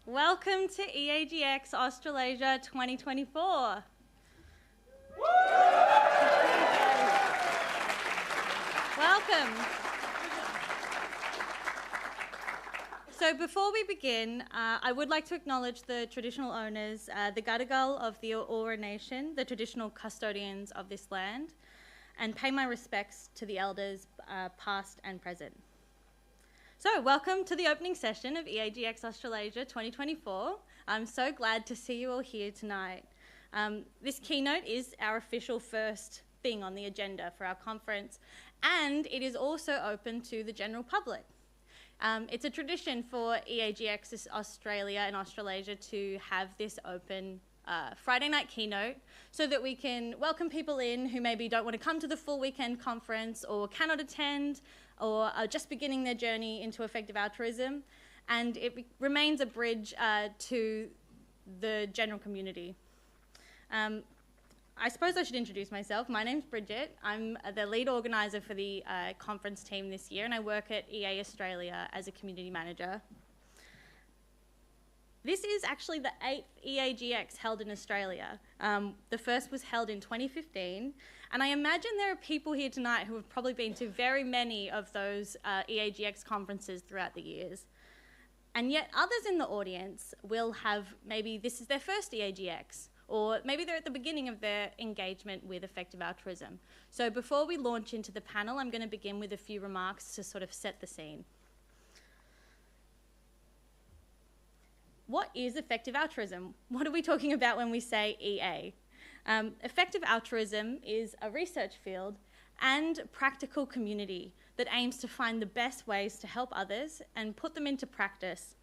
Welcome to EAGxAustralasia 2024. Welcome. So before we begin, I would like to acknowledge the traditional owners, the Gadigal of the Eora Nation, the traditional custodians of this land, and pay my respects to the elders past and present. So welcome to the opening session of EAGxAustralasia 2024. I'm so glad to see you all here tonight. This keynote is our official first thing on the agenda for our conference, and it is also open to the general public. It's a tradition for EAGx Australia and Australasia to have this open Friday night keynote so that we can welcome people in who maybe don't want to come to the full weekend conference or cannot attend or are just beginning their journey into effective altruism, and it remains a bridge to the general community. I suppose I should introduce myself. My name's Bridget. I'm the lead organiser for the conference team this year, and I work at EAGxAustralasia as a community manager. This is actually the 8th EAGx held in Australia. The first was held in 2015, and I imagine there are people here tonight who have probably been to very many of those EAGx conferences throughout the years. And yet others in the audience will have, maybe this is their first EAGx, or maybe they're at the beginning of their engagement with effective altruism. So before we launch into the panel, I'm going to begin with a few remarks to sort of set the scene. What is effective altruism? What are we talking about when we say EA? Effective altruism is a research field and practical community that aims to find the best ways to help others and put them into practice.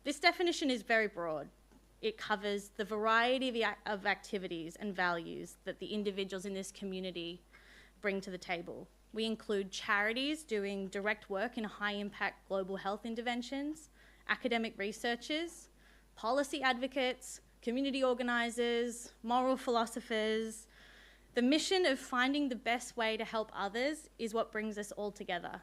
This definition is very broad. It covers the variety of activities and values that the individuals in this community bring to the table. We include charities doing direct work in high-impact global health interventions, academic researchers, policy advocates, community organisers, moral philosophers. The mission of finding the best way to help others is what brings us all together.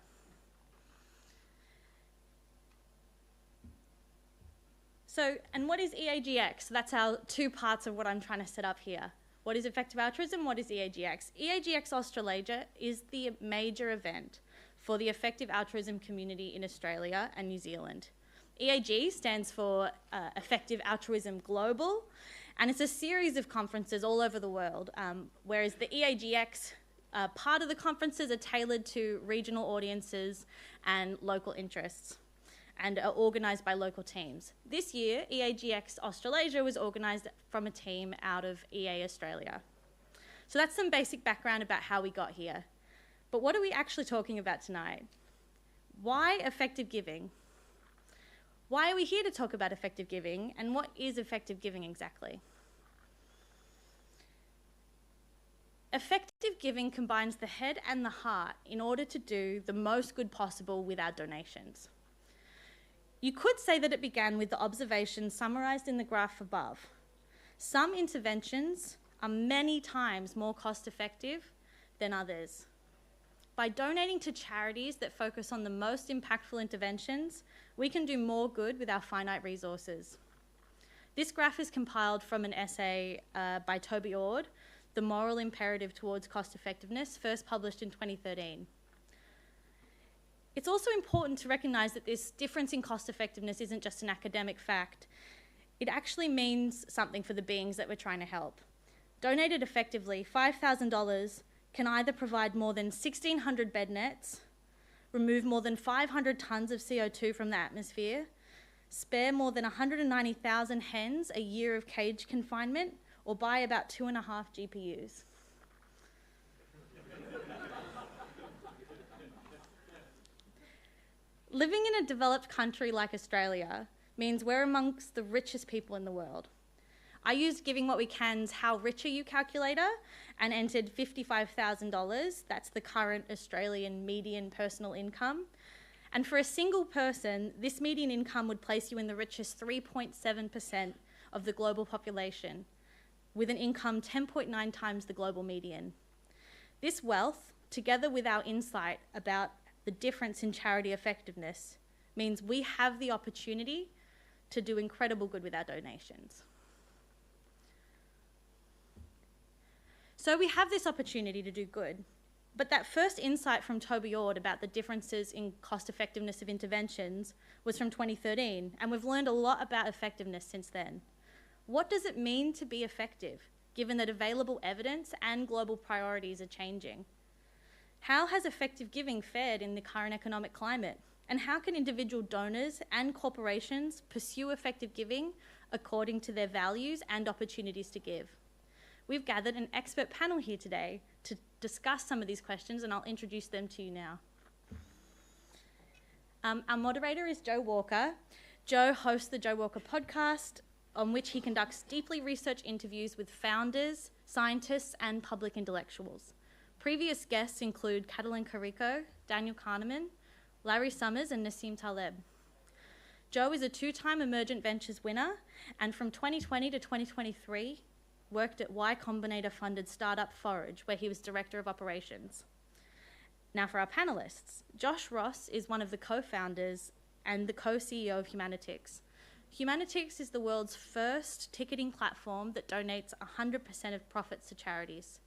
So, and what is EAGx? That's our two parts of what I'm trying to set up here. What is effective altruism? What is EAGx? EAGxAustralasia is the major event for the effective altruism community in Australia and New Zealand. EAG stands for Effective Altruism Global, and it's a series of conferences all over the world, whereas the EAGx part of the conferences are tailored to regional audiences and local interests and are organised by local teams. This year, EAGxAustralasia was organised from a team out of EAGxAustralia. So that's some basic background about how we got here. But what are we actually talking about tonight? Why effective giving? Why are we here to talk about effective giving, and what is effective giving exactly? Effective giving combines the head and the heart in order to do the most good possible with our donations. You could say that it began with the observations summarised in the graph above. Some interventions are many times more cost-effective than others. By donating to charities that focus on the most impactful interventions, we can do more good with our finite resources. This graph is compiled from an essay by Toby Ord, The Moral Imperative Towards Cost Effectiveness, first published in 2013. It's also important to recognise that this difference in cost effectiveness isn't just an academic fact. It actually means something for the beings that we're trying to help. Donated effectively, $5,000 can either provide more than 1,600 bed nets, remove more than 500 tonnes of CO2 from the atmosphere, spare more than 190,000 hens a year of cage confinement, or buy about 2.5 GPUs. Living in a developed country like Australia means we're amongst the richest people in the world. I used Giving What We Can's How Rich Are You calculator and entered $55,000. That's the current Australian median personal income. And for a single person, this median income would place you in the richest 3.7% of the global population, with an income 10.9 times the global median. This wealth, together with our insight about the difference in charity effectiveness, means we have the opportunity to do incredible good with our donations. So we have this opportunity to do good, but that first insight from Toby Ord about the differences in cost effectiveness of interventions was from 2013, and we've learned a lot about effectiveness since then. What does it mean to be effective, given that available evidence and global priorities are changing? How has effective giving fared in the current economic climate? And how can individual donors and corporations pursue effective giving according to their values and opportunities to give? We've gathered an expert panel here today to discuss some of these questions, and I'll introduce them to you now. Our moderator is Joe Walker. Joe hosts the Joe Walker podcast, on which he conducts deeply researched interviews with founders, scientists, and public intellectuals. Previous guests include Catalin Carrico, Daniel Kahneman, Larry Summers, and Nassim Taleb. Joe is a two-time Emergent Ventures winner, and from 2020 to 2023, worked at Y Combinator-funded startup Forage, where he was Director of Operations. Now for our panellists. Josh Ross is one of the co-founders and the co-CEO of Humanitix. Humanitix is the world's first ticketing platform that donates 100% of profits to charities.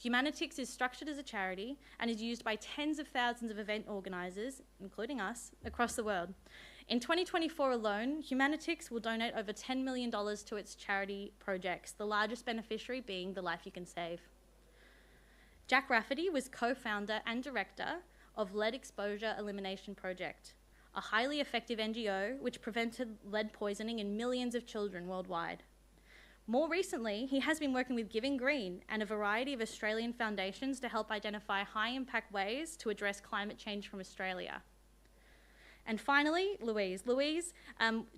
Humanitix is structured as a charity and is used by tens of thousands of event organisers, including us, across the world. In 2024 alone, Humanitix will donate over $10 million to its charity projects, the largest beneficiary being the Life You Can Save. Jack Rafferty was co-founder and director of Lead Exposure Elimination Project, a highly effective NGO which prevented lead poisoning in millions of children worldwide. More recently, he has been working with Giving Green and a variety of Australian foundations to help identify high-impact ways to address climate change from Australia. And finally, Louise. Louise,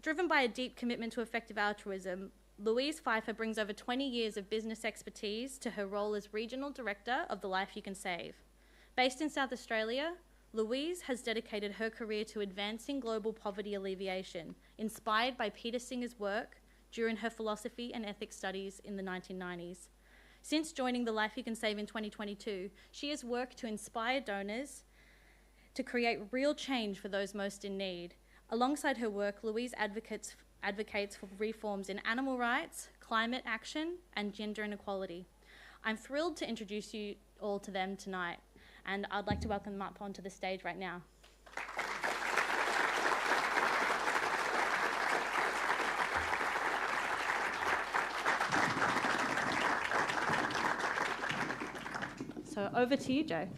driven by a deep commitment to effective altruism, Louise Pfeiffer brings over 20 years of business expertise to her role as Regional Director of the Life You Can Save. Based in South Australia, Louise has dedicated her career to advancing global poverty alleviation, inspired by Peter Singer's work during her philosophy and ethics studies in the 1990s. Since joining the Life You Can Save in 2022, she has worked to inspire donors to create real change for those most in need. Alongside her work, Louise advocates for reforms in animal rights, climate action, and gender inequality. I'm thrilled to introduce you all to them tonight, and I'd like to welcome them up onto the stage right now. So over to you, Joe.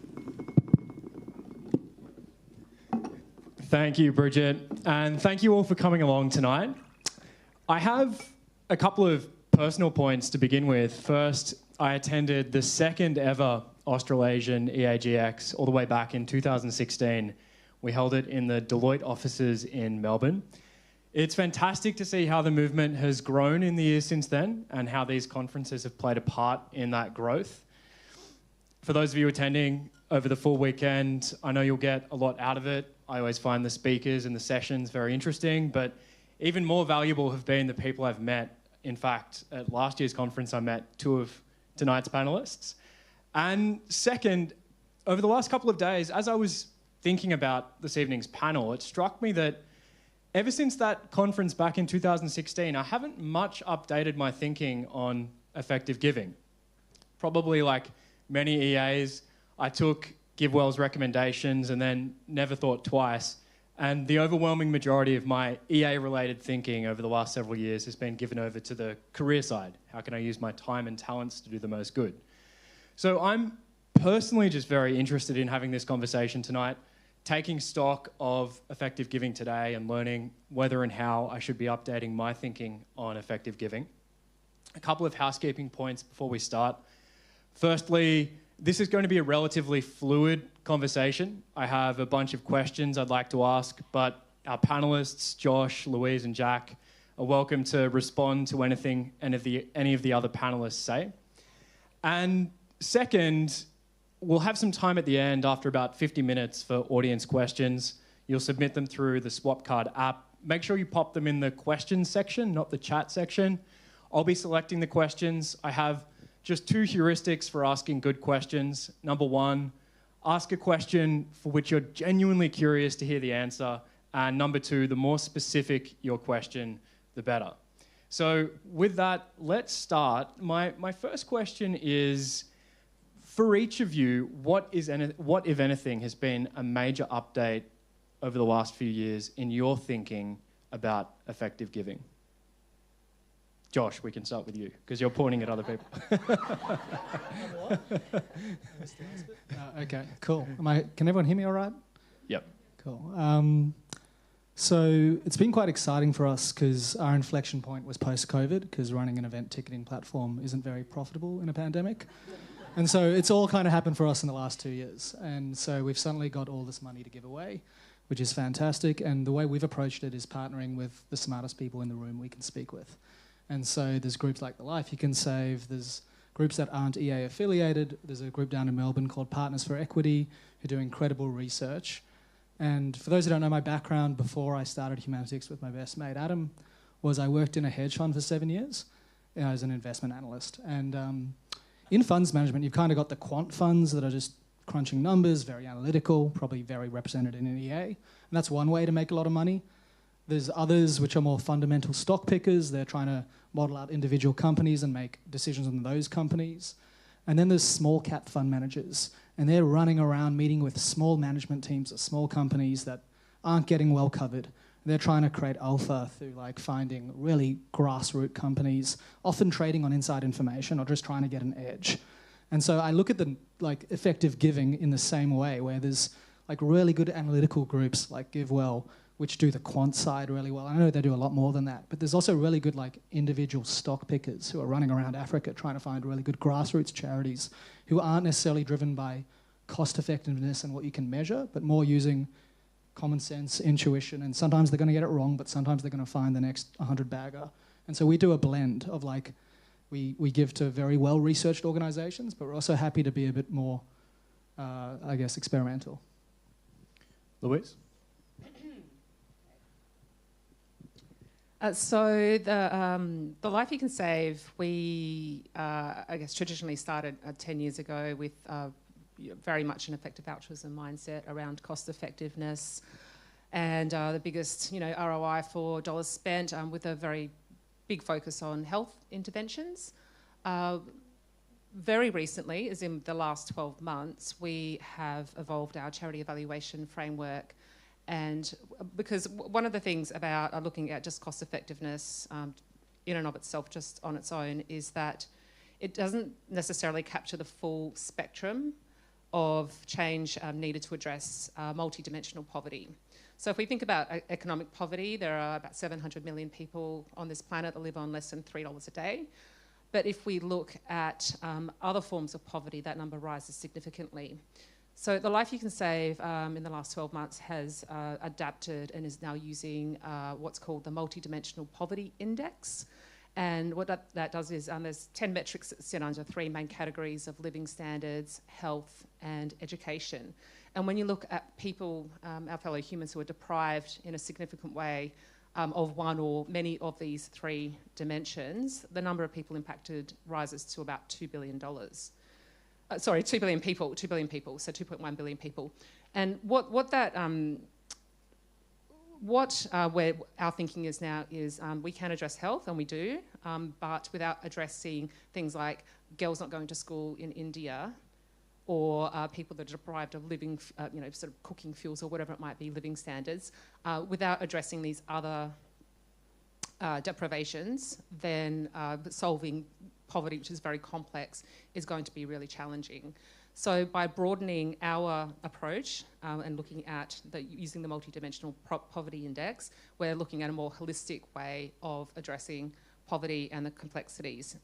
Thank you, Bridget, and thank you all for coming along tonight. I have a couple of personal points to begin with. First, I attended the second ever Australasian EAGx all the way back in 2016. We held it in the Deloitte offices in Melbourne. It's fantastic to see how the movement has grown in the years since then and how these conferences have played a part in that growth. For those of you attending over the full weekend, I know you'll get a lot out of it. I always find the speakers and the sessions very interesting, but even more valuable have been the people I've met. In fact, at last year's conference, I met two of tonight's panelists. And second, over the last couple of days, as I was thinking about this evening's panel, it struck me that ever since that conference back in 2016, I haven't much updated my thinking on effective giving. Probably like many EAs, I took GiveWell's recommendations and then never thought twice. And the overwhelming majority of my EA-related thinking over the last several years has been given over to the career side. How can I use my time and talents to do the most good? So I'm personally just very interested in having this conversation tonight, taking stock of effective giving today and learning whether and how I should be updating my thinking on effective giving. A couple of housekeeping points before we start. Firstly, this is going to be a relatively fluid conversation. I have a bunch of questions I'd like to ask, but our panelists, Josh, Louise, and Jack, are welcome to respond to anything any of the other panelists say. And second, we'll have some time at the end after about 50 minutes for audience questions. You'll submit them through the Swapcard app. Make sure you pop them in the questions section, not the chat section. I'll be selecting the questions. I have just two heuristics for asking good questions. Number one, ask a question for which you're genuinely curious to hear the answer. And number two, the more specific your question, the better. So with that, let's start. My first question is, for each of you, what, if anything, has been a major update over the last few years in your thinking about effective giving? Josh, we can start with you, because you're pointing at other people. Okay, cool. Can everyone hear me all right? Yep. Cool. So it's been quite exciting for us because our inflection point was post-COVID, because running an event ticketing platform isn't very profitable in a pandemic. And so it's all kind of happened for us in the last 2 years. And so we've suddenly got all this money to give away, which is fantastic. And the way we've approached it is partnering with the smartest people in the room we can speak with. And so there's groups like The Life You Can Save, there's groups that aren't EA affiliated, there's a group down in Melbourne called Partners for Equity who do incredible research. And for those who don't know my background, before I started Humanitix with my best mate Adam, was I worked in a hedge fund for 7 years as an investment analyst. And in funds management, you've kind of got the quant funds that are just crunching numbers, very analytical, probably very represented in an EA. And that's one way to make a lot of money. There's others which are more fundamental stock pickers. They're trying to model out individual companies and make decisions on those companies. And then there's small cap fund managers. And they're running around meeting with small management teams of small companies that aren't getting well covered. They're trying to create alpha through like finding really grassroots companies, often trading on inside information or just trying to get an edge. And so I look at the like effective giving in the same way, where there's like really good analytical groups like GiveWell, which do the quant side really well. I know they do a lot more than that, but there's also really good like individual stock pickers who are running around Africa trying to find really good grassroots charities who aren't necessarily driven by cost effectiveness and what you can measure, but more using common sense, intuition, and sometimes they're going to get it wrong, but sometimes they're going to find the next 100 bagger. And so we do a blend of like, we give to very well-researched organizations, but we're also happy to be a bit more, I guess, experimental. Louise? So the Life You Can Save, we, I guess, traditionally started 10 years ago with very much an effective altruism mindset around cost effectiveness and the biggest, ROI for dollars spent with a very big focus on health interventions. Very recently, as in the last 12 months, we have evolved our charity evaluation framework. And because one of the things about looking at just cost effectiveness in and of itself, just on its own, is that it doesn't necessarily capture the full spectrum of change needed to address multidimensional poverty. So if we think about economic poverty, there are about 700 million people on this planet that live on less than $3 a day. But if we look at other forms of poverty, that number rises significantly. So the Life You Can Save in the last 12 months has adapted and is now using what's called the Multidimensional Poverty Index. And what that does is there's 10 metrics that sit under 3 main categories of living standards, health, and education. And when you look at people, our fellow humans who are deprived in a significant way of one or many of these 3 dimensions, the number of people impacted rises to about $2 billion. 2 billion people, so 2.1 billion people. And what where our thinking is now is we can address health, and we do, but without addressing things like girls not going to school in India, or people that are deprived of living, sort of cooking fuels or whatever it might be, living standards, without addressing these other deprivations, then solving poverty, which is very complex, is going to be really challenging. So by broadening our approach and looking at using the multidimensional poverty index, we're looking at a more holistic way of addressing poverty and the complexities.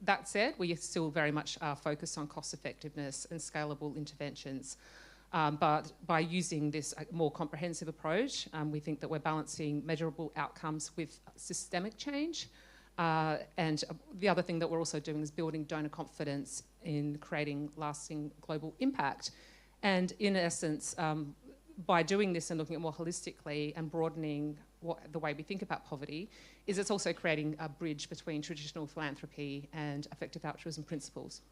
That said, we still very much are focused on cost effectiveness and scalable interventions. But by using this more comprehensive approach, we think that we're balancing measurable outcomes with systemic change. And the other thing that we're also doing is building donor confidence in creating lasting global impact. And in essence, by doing this and looking at it more holistically and broadening the way we think about poverty, is it's also creating a bridge between traditional philanthropy and effective altruism principles.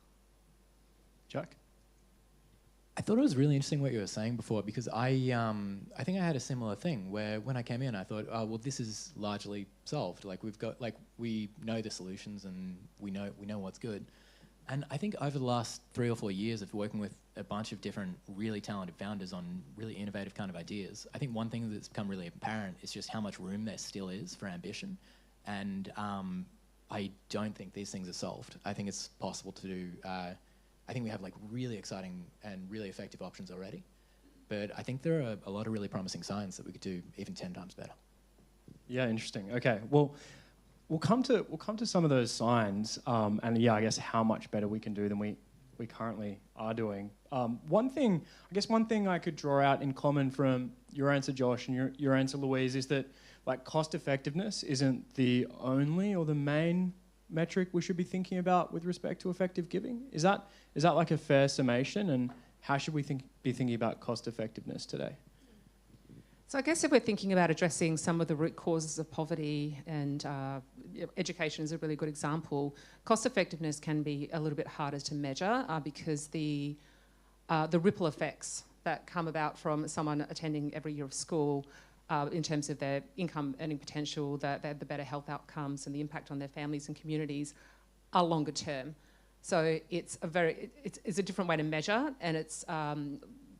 Jack? I thought it was really interesting what you were saying before, because I think I had a similar thing where when I came in, I thought, oh well, this is largely solved. Like we know the solutions and we know what's good. And I think over the last 3 or 4 years of working with a bunch of different really talented founders on really innovative kind of ideas, I think one thing that's become really apparent is just how much room there still is for ambition. And I don't think these things are solved. I think it's possible to do. I think we have like really exciting and really effective options already, but I think there are a lot of really promising signs that we could do even 10 times better. Yeah, interesting. Okay, well, we'll come to some of those signs, and yeah, I guess how much better we can do than we currently are doing. One thing I could draw out in common from your answer, Josh, and your answer, Louise, is that like cost effectiveness isn't the only or the main metric we should be thinking about with respect to effective giving. Is that like a fair summation? And how should we be thinking about cost effectiveness today? So I guess if we're thinking about addressing some of the root causes of poverty, and education is a really good example, cost effectiveness can be a little bit harder to measure because the ripple effects that come about from someone attending every year of school in terms of their income earning potential, the better health outcomes and the impact on their families and communities are longer term. So it's a different way to measure, and it's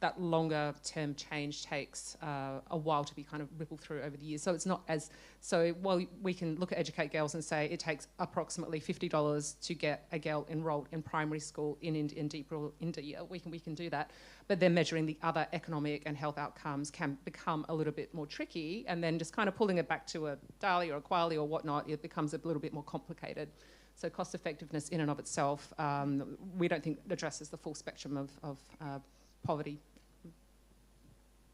that longer term change takes a while to be kind of rippled through over the years. So it's not as, so while we can look at Educate Girls and say it takes approximately $50 to get a girl enrolled in primary school in India, we can do that. But then measuring the other economic and health outcomes can become a little bit more tricky, and then just kind of pulling it back to a DALI or a QALY or whatnot, it becomes a little bit more complicated. So cost effectiveness in and of itself, we don't think addresses the full spectrum of poverty.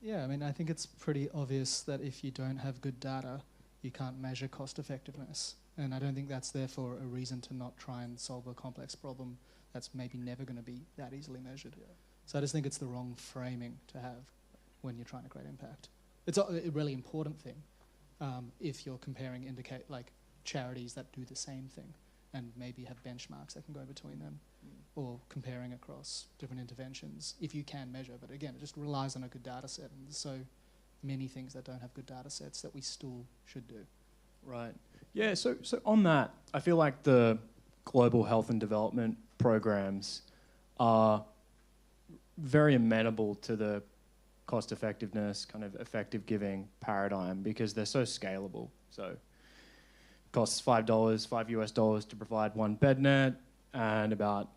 Yeah, I mean, I think it's pretty obvious that if you don't have good data, you can't measure cost effectiveness. And I don't think that's therefore a reason to not try and solve a complex problem that's maybe never going to be that easily measured. Yeah. So I just think it's the wrong framing to have when you're trying to create impact. It's a really important thing if you're comparing charities that do the same thing and maybe have benchmarks that can go between them, or comparing across different interventions, if you can measure. But again, it just relies on a good data set, and there's so many things that don't have good data sets that we still should do. Right. Yeah, so on that, I feel like the global health and development programs are very amenable to the cost effectiveness, kind of effective giving paradigm, because they're so scalable. So costs $5 to provide one bed net, and about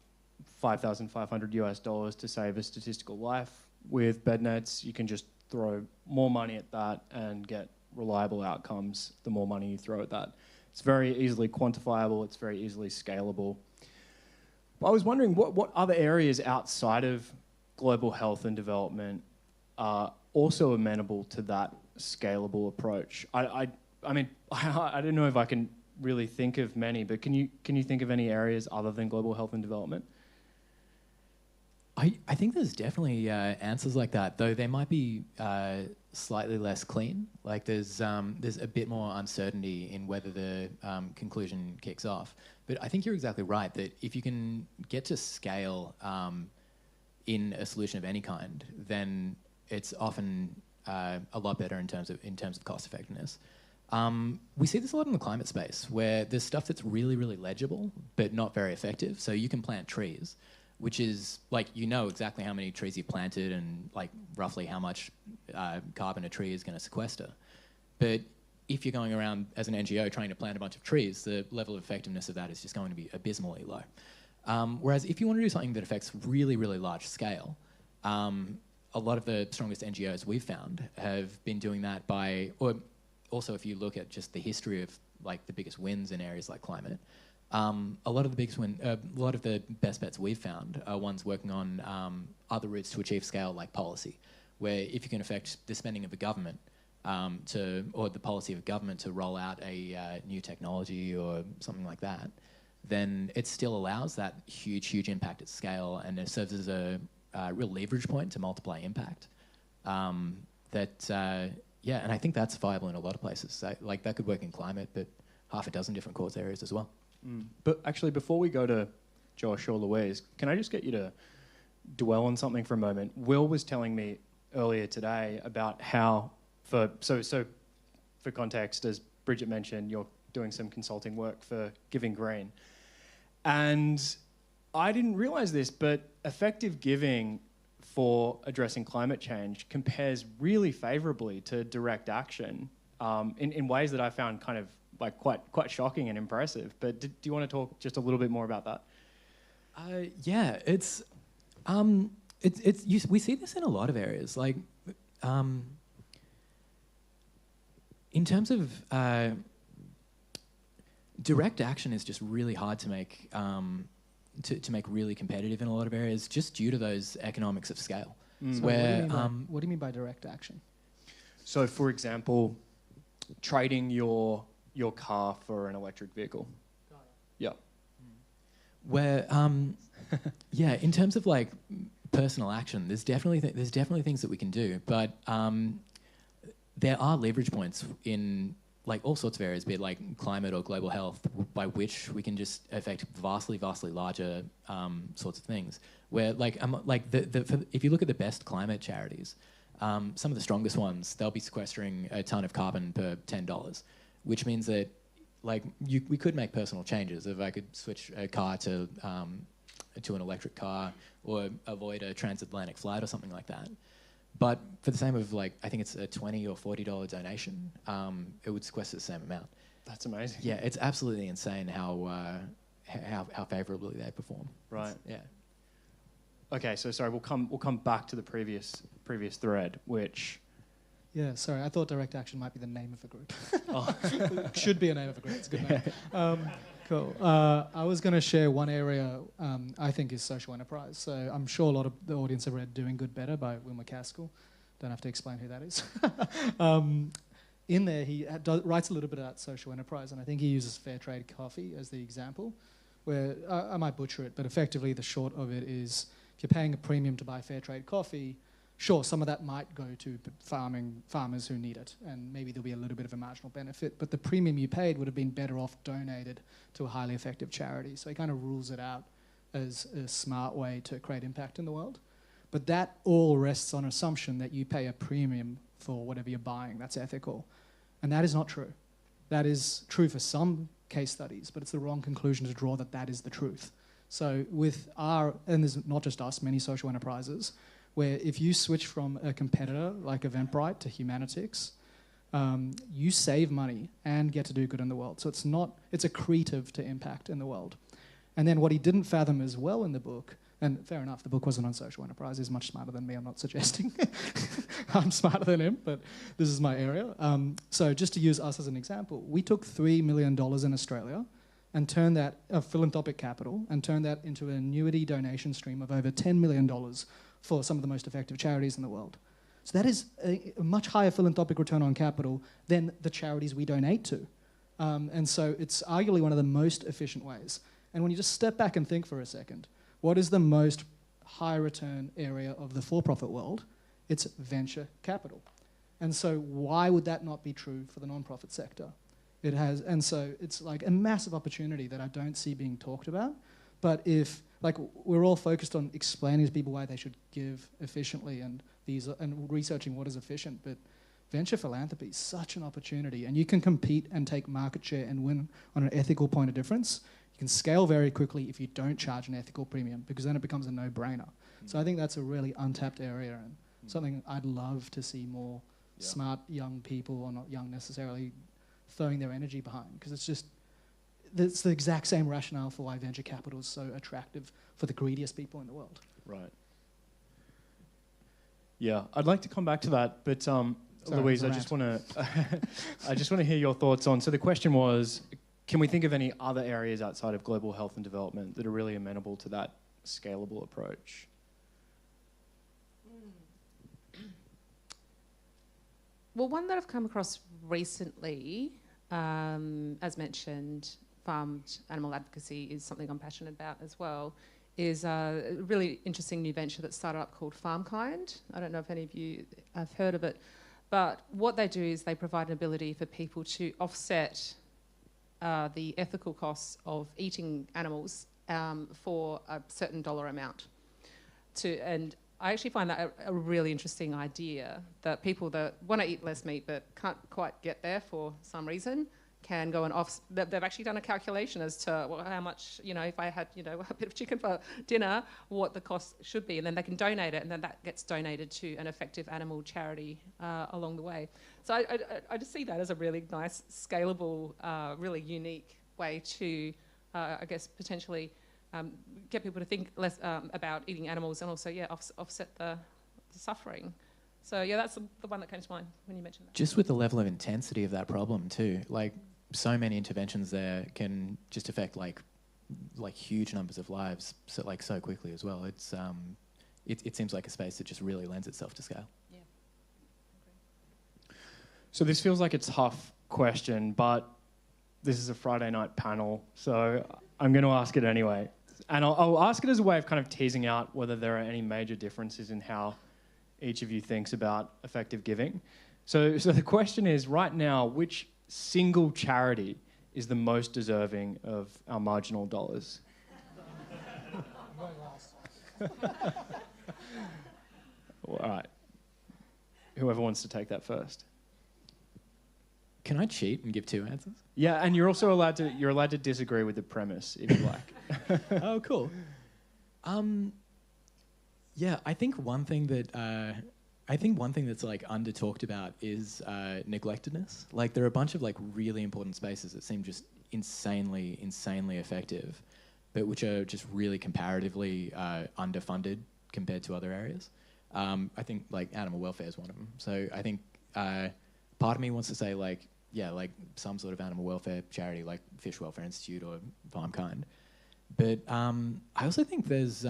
$5,500 to save a statistical life. With bed nets, you can just throw more money at that and get reliable outcomes the more money you throw at that. It's very easily quantifiable, it's very easily scalable. But I was wondering what other areas outside of global health and development are also amenable to that scalable approach. I mean, I don't know if I can really think of many, but can you think of any areas other than global health and development? I think there's definitely answers like that, though they might be slightly less clean. Like there's a bit more uncertainty in whether the conclusion kicks off. But I think you're exactly right that if you can get to scale in a solution of any kind, then it's often a lot better in terms of cost effectiveness. We see this a lot in the climate space, where there's stuff that's really, really legible, but not very effective. So you can plant trees, which is like, you know exactly how many trees you planted and like roughly how much carbon a tree is going to sequester. But if you're going around as an NGO trying to plant a bunch of trees, the level of effectiveness of that is just going to be abysmally low. Whereas if you want to do something that affects really, really large scale, a lot of the strongest NGOs we've found have been doing that by, or also if you look at just the history of like the biggest wins in areas like climate, a lot of the best bets we've found are ones working on other routes to achieve scale, like policy, where if you can affect the spending of the government or the policy of government to roll out a new technology or something like that, then it still allows that huge impact at scale, and it serves as a real leverage point to multiply impact. And I think that's viable in a lot of places. So, like that could work in climate, but half a dozen different cause areas as well. But actually, before we go to Josh or Louise, can I just get you to dwell on something for a moment. Will was telling me earlier today about how, for context, as Bridget mentioned, you're doing some consulting work for Giving Green. And I didn't realise this, but effective giving for addressing climate change compares really favourably to direct action in ways that I found kind of like quite shocking and impressive. But do you want to talk just a little bit more about that? Yeah, we see this in a lot of areas. Like, in terms of direct action is just really hard to make to make really competitive in a lot of areas, just due to those economics of scale. So Where what do you mean by direct action? So, for example, trading your car for an electric vehicle. Yeah. Where yeah, in terms of like personal action, there's definitely things that we can do, but there are leverage points in like all sorts of areas, be it like climate or global health, by which we can just affect vastly larger sorts of things. Where if you look at the best climate charities, some of the strongest ones, they'll be sequestering a ton of carbon per $10, which means that like we could make personal changes. If I could switch a car to an electric car or avoid a transatlantic flight or something like that. But for the same of like, I think it's a $20 or $40 donation, it would sequester the same amount. That's amazing. Yeah, it's absolutely insane how favourably they perform. Right. Yeah. Okay, so sorry, we'll come back to the previous thread, which. Yeah, sorry, I thought direct action might be the name of a group. Oh. It should be a name of a group. It's a good name. Cool. I was going to share one area I think is social enterprise. So I'm sure a lot of the audience have read Doing Good Better by Will MacAskill. Don't have to explain who that is. In there, he writes a little bit about social enterprise, and I think he uses fair trade coffee as the example, where I might butcher it, but effectively the short of it is if you're paying a premium to buy fair trade coffee, sure, some of that might go to farmers who need it, and maybe there'll be a little bit of a marginal benefit, but the premium you paid would have been better off donated to a highly effective charity. So he kind of rules it out as a smart way to create impact in the world. But that all rests on assumption that you pay a premium for whatever you're buying. That's ethical. And that is not true. That is true for some case studies, but it's the wrong conclusion to draw that that is the truth. So with and there's not just us, many social enterprises, where if you switch from a competitor like Eventbrite to Humanitix, you save money and get to do good in the world. So it's accretive to impact in the world. And then what he didn't fathom as well in the book, and fair enough, the book wasn't on social enterprise, he's much smarter than me, I'm not suggesting. I'm smarter than him, but this is my area. So just to use us as an example, we took $3 million in Australia and turned that, philanthropic capital, and turned that into an annuity donation stream of over $10 million for some of the most effective charities in the world. So that is a much higher philanthropic return on capital than the charities we donate to. And so it's arguably one of the most efficient ways. And when you just step back and think for a second, what is the most high return area of the for-profit world? It's venture capital. And so why would that not be true for the non-profit sector? It has, and so it's like a massive opportunity that I don't see being talked about. But if, like, we're all focused on explaining to people why they should give efficiently and researching what is efficient, but venture philanthropy is such an opportunity, and you can compete and take market share and win on an ethical point of difference. You can scale very quickly if you don't charge an ethical premium, because then it becomes a no-brainer. So I think that's a really untapped area and something I'd love to see more smart young people, or not young necessarily, throwing their energy behind, because it's the exact same rationale for why venture capital is so attractive for the greediest people in the world. Right. Yeah, I'd like to come back to that, but Sorry, Louise, I just want to hear your thoughts on. So the question was, can we think of any other areas outside of global health and development that are really amenable to that scalable approach? Well, one that I've come across recently, as mentioned, farmed animal advocacy is something I'm passionate about as well, is a really interesting new venture that started up called FarmKind. I don't know if any of you have heard of it, but what they do is they provide an ability for people to offset the ethical costs of eating animals for a certain dollar amount. and I actually find that a really interesting idea, that people that want to eat less meat but can't quite get there for some reason can go and they've actually done a calculation as to how much, if I had, a bit of chicken for dinner, what the cost should be, and then they can donate it, and then that gets donated to an effective animal charity along the way. So I just see that as a really nice, scalable, really unique way to, I guess, potentially get people to think less about eating animals, and also, offset the suffering. So, yeah, that's the one that came to mind when you mentioned that. Just with the level of intensity of that problem too, like so many interventions there can just affect like huge numbers of lives so quickly as well. It's it seems like a space that just really lends itself to scale. Yeah. So this feels like a tough question, but this is a Friday night panel, so I'm going to ask it anyway. And I'll ask it as a way of kind of teasing out whether there are any major differences in how each of you thinks about effective giving. So the question is, right now, which single charity is the most deserving of our marginal dollars? All right. Whoever wants to take that first. Can I cheat and give two answers? Yeah, and you're also allowed to disagree with the premise if you like. Oh, cool. Yeah, I think one thing that's like under talked about is neglectedness. Like there are a bunch of like really important spaces that seem just insanely effective, but which are just really comparatively underfunded compared to other areas. I think like animal welfare is one of them. So I think part of me wants to say like some sort of animal welfare charity like Fish Welfare Institute or FarmKind. But I also think there's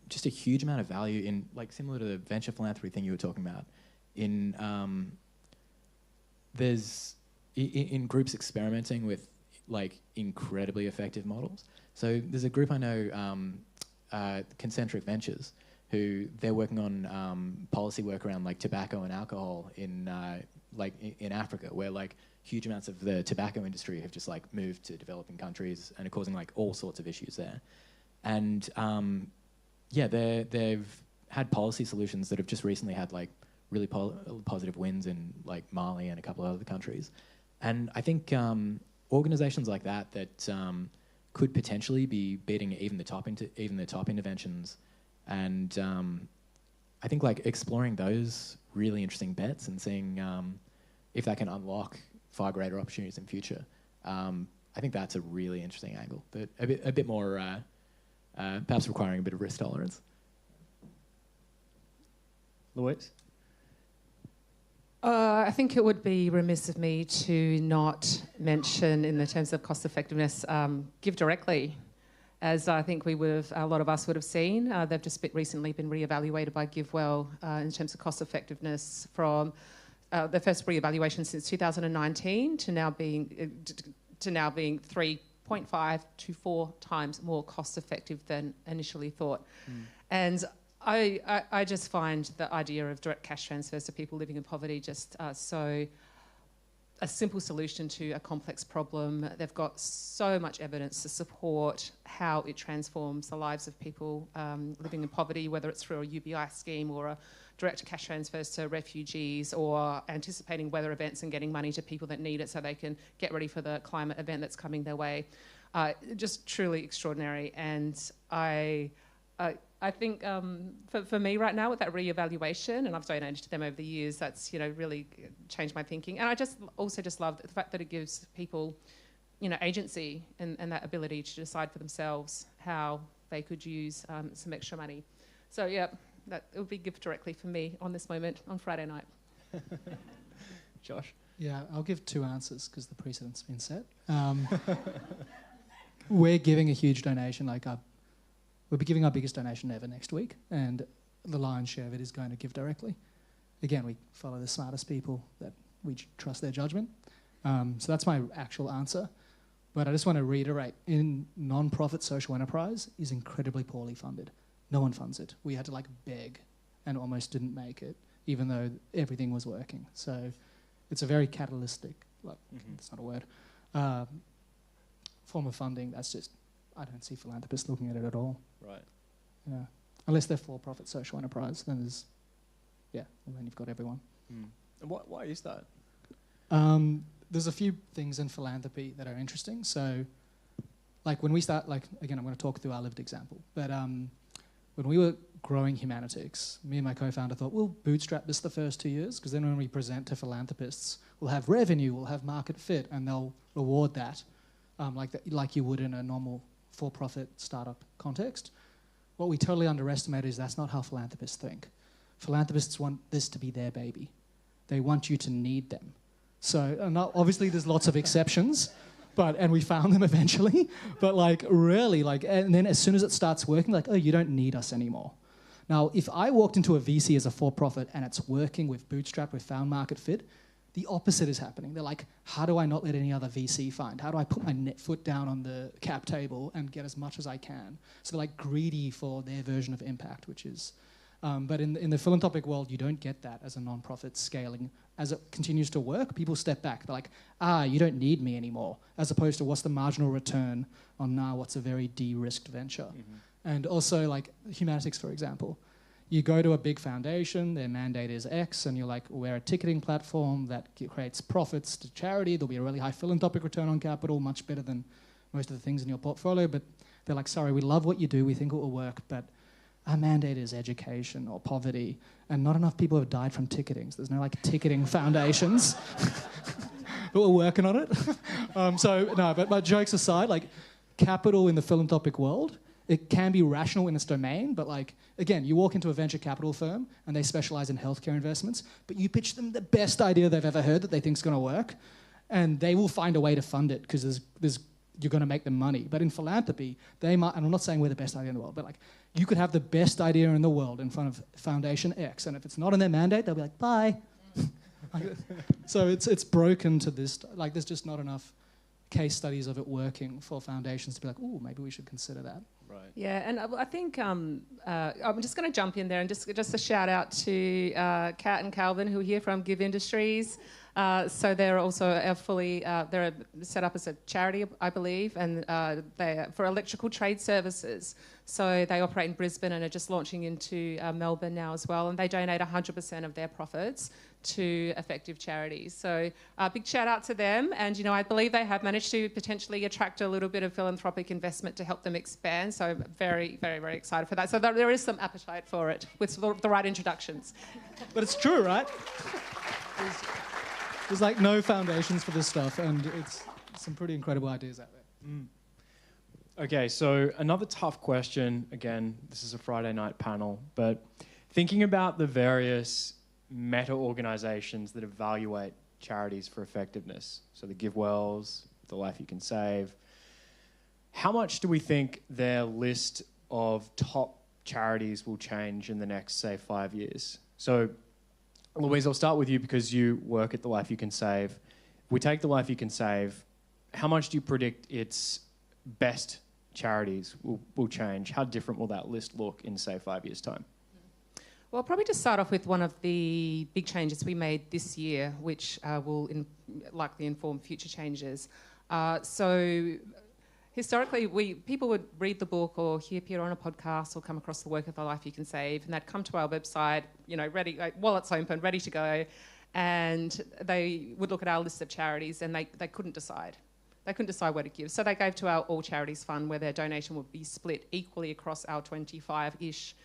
just a huge amount of value in, like, similar to the venture philanthropy thing you were talking about, in in groups experimenting with like incredibly effective models. So there's a group I know, Concentric Ventures, who they're working on policy work around like tobacco and alcohol in Africa, where like huge amounts of the tobacco industry have just like moved to developing countries and are causing like all sorts of issues there. And they've had policy solutions that have just recently had like really positive wins in like Mali and a couple of other countries. And I think organizations like that could potentially be beating even the top interventions. And I think like exploring those really interesting bets and seeing if that can unlock far greater opportunities in future. I think that's a really interesting angle, but a bit more perhaps requiring a bit of risk tolerance. Louise? I think it would be remiss of me to not mention, in the terms of cost effectiveness, Give Directly. As I think a lot of us would have seen, they've just recently been re-evaluated by GiveWell in terms of cost effectiveness from their first re-evaluation since 2019 to now being 3.5 to 4 times more cost effective than initially thought. And I just find the idea of direct cash transfers to people living in poverty just so a simple solution to a complex problem. They've got so much evidence to support how it transforms the lives of people living in poverty, whether it's through a UBI scheme or a direct cash transfers to refugees, or anticipating weather events and getting money to people that need it so they can get ready for the climate event that's coming their way. Just truly extraordinary. And I think for me right now with that re-evaluation, and I've donated to them over the years, that's really changed my thinking. And I just love the fact that it gives people agency and that ability to decide for themselves how they could use some extra money. So yeah, that it would be Give Directly for me on this moment on Friday night. Josh? Yeah, I'll give 2 answers because the precedent's been set. We're giving a huge donation, we'll be giving our biggest donation ever next week, and the lion's share of it is going to Give Directly. Again, we follow the smartest people that we trust their judgment. So that's my actual answer. But I just want to reiterate, in non-profit social enterprise is incredibly poorly funded. No one funds it. We had to beg and almost didn't make it, even though everything was working. So it's a very catalytic, it's not a word, form of funding. That's just, I don't see philanthropists looking at it at all. Right. Yeah. Unless they're for-profit social enterprise, then there's, and then you've got everyone. And why is that? There's a few things in philanthropy that are interesting. So, like when we start, again, I'm going to talk through our lived example, but when we were growing Humanitix, me and my co-founder thought, we'll bootstrap this the first 2 years, because then when we present to philanthropists, we'll have revenue, we'll have market fit, and they'll reward that, like you would in a normal for-profit startup context. What we totally underestimated is that's not how philanthropists think. Philanthropists want this to be their baby. They want you to need them. So obviously there's lots of exceptions, and we found them eventually. But really, and then as soon as it starts working, oh, you don't need us anymore. Now, if I walked into a VC as a for-profit and it's working with Bootstrap, with found market fit, the opposite is happening. They're like, how do I not let any other VC find? How do I put my foot down on the cap table and get as much as I can? So they're greedy for their version of impact, which is... but in the philanthropic world, you don't get that as a non-profit scaling. As it continues to work, people step back. They're like, you don't need me anymore, as opposed to what's the marginal return on what's a very de-risked venture. Mm-hmm. And also, Humanitix, for example. You go to a big foundation, their mandate is X, and you're like, we're a ticketing platform that creates profits to charity. There'll be a really high philanthropic return on capital, much better than most of the things in your portfolio. But they're like, sorry, we love what you do. We think it will work, but our mandate is education or poverty, and not enough people have died from ticketing. So there's no ticketing foundations, but we're working on it. But jokes aside, capital in the philanthropic world, it can be rational in its domain, but again, you walk into a venture capital firm and they specialize in healthcare investments, but you pitch them the best idea they've ever heard that they think is going to work, and they will find a way to fund it because you're going to make them money. But in philanthropy, they might, and I'm not saying we're the best idea in the world, but you could have the best idea in the world in front of Foundation X, and if it's not in their mandate, they'll be like, bye. So it's broken to this, there's just not enough case studies of it working for foundations to be like, ooh, maybe we should consider that. Right. Yeah, and I think I'm just going to jump in there and just a shout out to Kat and Calvin, who are here from Give Industries. So they're also they're set up as a charity, I believe, and they're for electrical trade services. So they operate in Brisbane and are just launching into Melbourne now as well, and they donate 100% of their profits to effective charities. So big shout out to them, and I believe they have managed to potentially attract a little bit of philanthropic investment to help them expand. So very, very, very excited for that. So there is some appetite for it with the right introductions. But it's true, right? There's no foundations for this stuff, and it's some pretty incredible ideas out there. Mm. Okay, so another tough question. Again, this is a Friday night panel, but thinking about the various meta-organisations that evaluate charities for effectiveness, so the GiveWells, the Life You Can Save, how much do we think their list of top charities will change in the next, say, 5 years? So, Louise, I'll start with you because you work at the Life You Can Save. If we take the Life You Can Save, how much do you predict its best charities will change? How different will that list look in, say, 5 years' time? Well, probably to start off with one of the big changes we made this year, which will likely inform future changes. So historically, people would read the book or hear Peter on a podcast or come across the work of the Life You Can Save, and they'd come to our website, ready, wallets open, ready to go, and they would look at our list of charities and they couldn't decide. They couldn't decide where to give. So they gave to our All Charities Fund, where their donation would be split equally across our 25-ish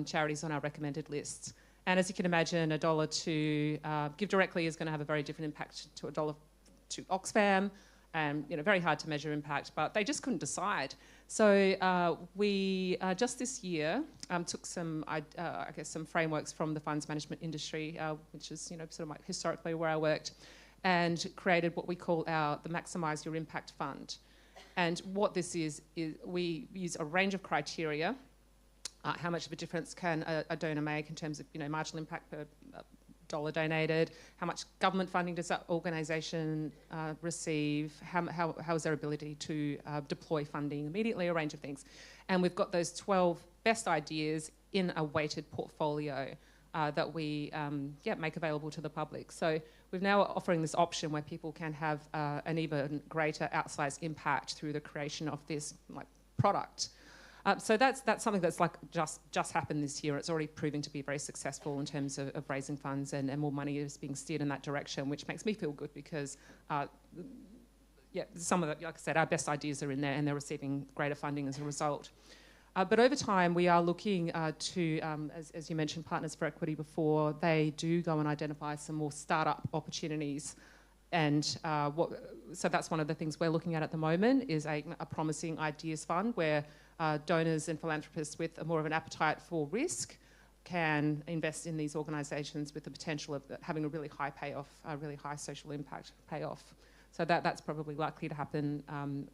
charities on our recommended lists. And as you can imagine, $1 to give directly is going to have a very different impact to $1 to Oxfam, and very hard to measure impact, but they just couldn't decide. So we just this year took some, some frameworks from the funds management industry, which is sort of historically where I worked, and created what we call the Maximise Your Impact Fund. And what this is we use a range of criteria. How much of a difference can a donor make in terms of marginal impact per dollar donated? How much government funding does that organisation receive? How is their ability to deploy funding immediately? A range of things. And we've got those 12 best ideas in a weighted portfolio that we make available to the public. So we're now offering this option where people can have an even greater outsized impact through the creation of this product. So that's something that's like just happened this year. It's already proving to be very successful in terms of raising funds, and more money is being steered in that direction, which makes me feel good because, some of the, like I said, our best ideas are in there and they're receiving greater funding as a result. But over time, we are looking to, as you mentioned, Partners for Equity before, they do go and identify some more startup opportunities. And so that's one of the things we're looking at the moment is a promising ideas fund where donors and philanthropists with more of an appetite for risk can invest in these organisations with the potential of having a really high payoff, a really high social impact payoff. So that's probably likely to happen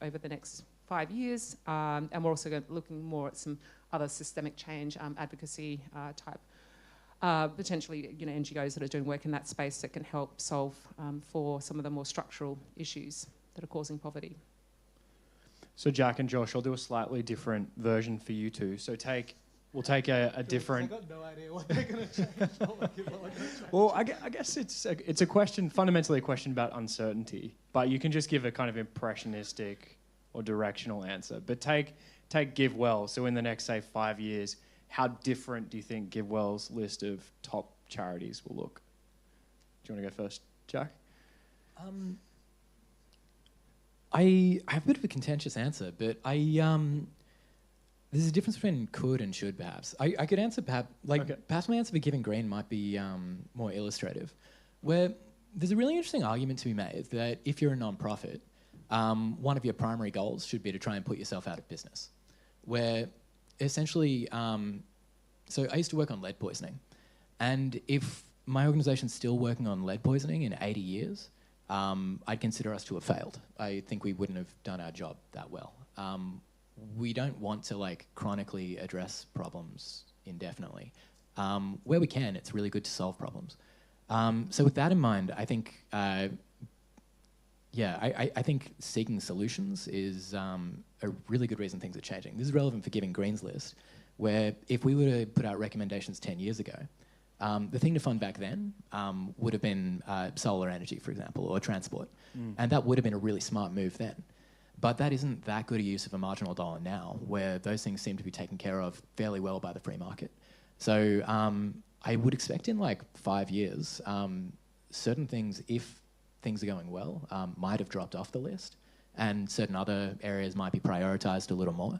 over the next 5 years. And we're also looking more at some other systemic change advocacy type, potentially NGOs that are doing work in that space that can help solve for some of the more structural issues that are causing poverty. So Jack and Josh, I'll do a slightly different version for you two. So we'll take a different. I've got no idea what they're going to change. Well, I guess it's a question, fundamentally a question about uncertainty, but you can just give a kind of impressionistic or directional answer. But take GiveWell. So in the next, say, 5 years, how different do you think GiveWell's list of top charities will look? Do you want to go first, Jack? I have a bit of a contentious answer, but there's a difference between could and should, perhaps. I could answer perhaps my answer for Giving Green might be more illustrative, where there's a really interesting argument to be made that if you're a non-profit, one of your primary goals should be to try and put yourself out of business, where essentially, so I used to work on lead poisoning, and if my organisation's still working on lead poisoning in 80 years, I'd consider us to have failed. I think we wouldn't have done our job that well. We don't want to chronically address problems indefinitely. Where we can, it's really good to solve problems. So with that in mind, I think, I think seeking solutions is a really good reason things are changing. This is relevant for Giving Green's list, where if we were to put out recommendations 10 years ago, the thing to fund back then would have been solar energy, for example, or transport. And that would have been a really smart move then. But that isn't that good a use of a marginal dollar now, where those things seem to be taken care of fairly well by the free market. So I would expect in 5 years, certain things, if things are going well, might have dropped off the list, and certain other areas might be prioritised a little more.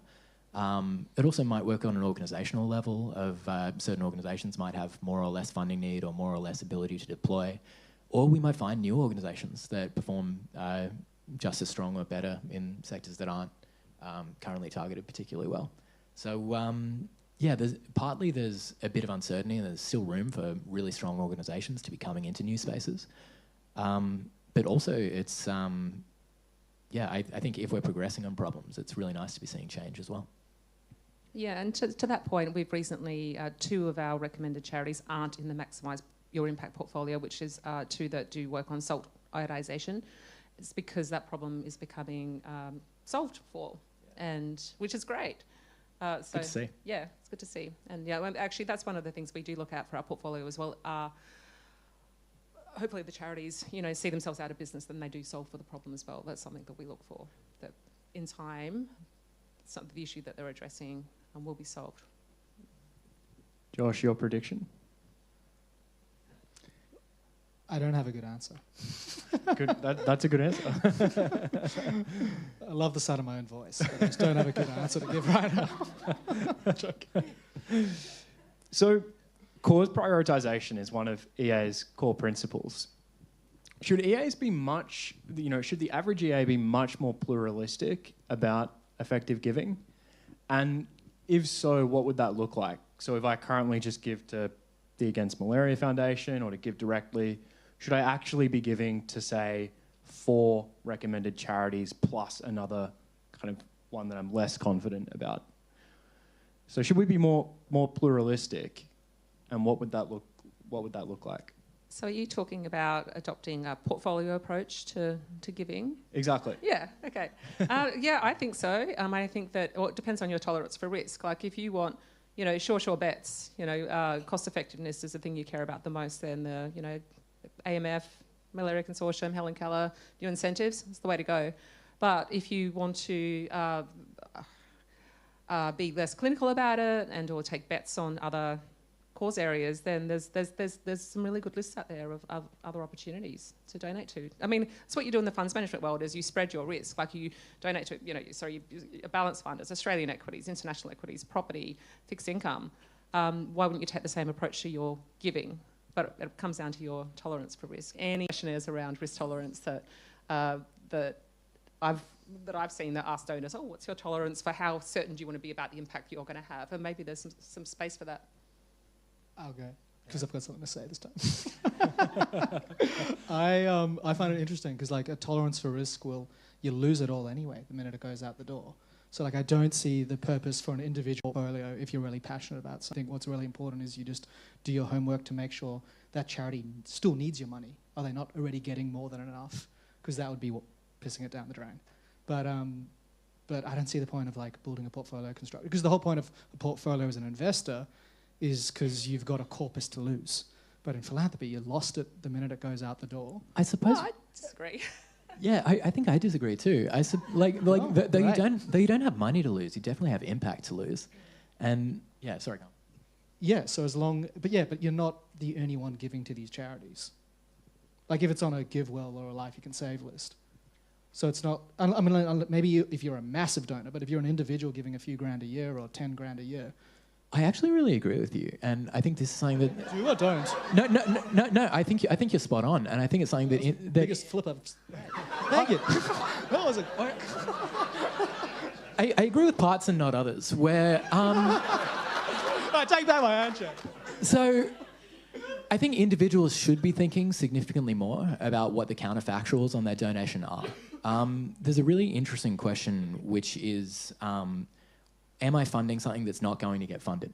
It also might work on an organisational level of certain organisations might have more or less funding need or more or less ability to deploy, or we might find new organisations that perform just as strong or better in sectors that aren't currently targeted particularly well. So there's a bit of uncertainty and there's still room for really strong organisations to be coming into new spaces. But also it's, I think if we're progressing on problems, it's really nice to be seeing change as well. Yeah, and to that point, we've recently, 2 of our recommended charities aren't in the Maximise Your Impact portfolio, which is 2 that do work on salt iodisation. It's because that problem is becoming solved for, and which is great. Good to see. Yeah, it's good to see. And actually that's one of the things we do look at for our portfolio as well. Hopefully the charities, see themselves out of business, then they do solve for the problem as well. That's something that we look for, that in time, some of the issue that they're addressing will be solved. Josh, your prediction? I don't have a good answer. Good. That's a good answer. I love the sound of my own voice, but I just don't have a good answer to give right now. So, cause prioritisation is one of EA's core principles. Should EAs be should the average EA be much more pluralistic about effective giving? And if so, what would that look like? So if I currently just give to the Against Malaria Foundation or to give directly, should I actually be giving to, say, 4 recommended charities plus another kind of one that I'm less confident about? So should we be more pluralistic? And what would that look like? So are you talking about adopting a portfolio approach to giving? Exactly. Yeah, okay. I think so. I think that it depends on your tolerance for risk. Like if you want, sure bets, cost effectiveness is the thing you care about the most, then the, AMF, Malaria Consortium, Helen Keller, your incentives, it's the way to go. But if you want to be less clinical about it and or take bets on other cause areas, then there's some really good lists out there of other opportunities to donate to. I mean, it's what you do in the funds management world is you spread your risk. Like you donate to, a balanced fund, it's Australian equities, international equities, property, fixed income. Why wouldn't you take the same approach to your giving? But it comes down to your tolerance for risk. Any questionnaires around risk tolerance that I've seen that ask donors, what's your tolerance for how certain do you want to be about the impact you're going to have? And maybe there's some space for that. I'll go, because I've got something to say this time. I find it interesting because like a tolerance for risk you lose it all anyway the minute it goes out the door. So like I don't see the purpose for an individual portfolio if you're really passionate about something. What's really important is you just do your homework to make sure that charity still needs your money. Are they not already getting more than enough? Because that would be what pissing it down the drain. But I don't see the point of like building a portfolio construct, because the whole point of a portfolio as an investor is because you've got a corpus to lose. But in philanthropy, you lost it the minute it goes out the door. I suppose. I disagree. Yeah, I think I disagree too. Though you don't have money to lose, you definitely have impact to lose. And yeah, sorry, go on. Yeah, so but you're not the only one giving to these charities. Like if it's on a Give Well or a Life You Can Save list. So it's not, I mean, maybe if you're a massive donor, but if you're an individual giving a few grand a year or 10 grand a year. I actually really agree with you, and I think this is something that... Do or don't? No. I think you're spot on, and I think it's something that... biggest flip up. Thank you. That was a... I agree with parts and not others, where... I take back my handshake. So, I think individuals should be thinking significantly more about what the counterfactuals on their donation are. There's a really interesting question, which is... am I funding something that's not going to get funded?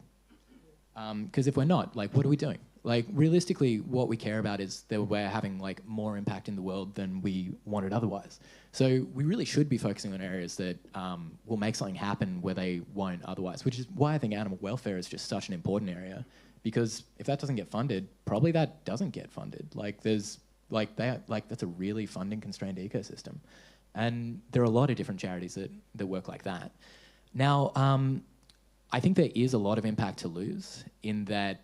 Because if we're not, like, what are we doing? Like, realistically, what we care about is that we're having, like, more impact in the world than we wanted otherwise. So we really should be focusing on areas that will make something happen where they won't otherwise, which is why I think animal welfare is just such an important area. Because if that doesn't get funded, probably that doesn't get funded. Like, that's a really funding-constrained ecosystem. And there are a lot of different charities that work like that. Now, I think there is a lot of impact to lose in that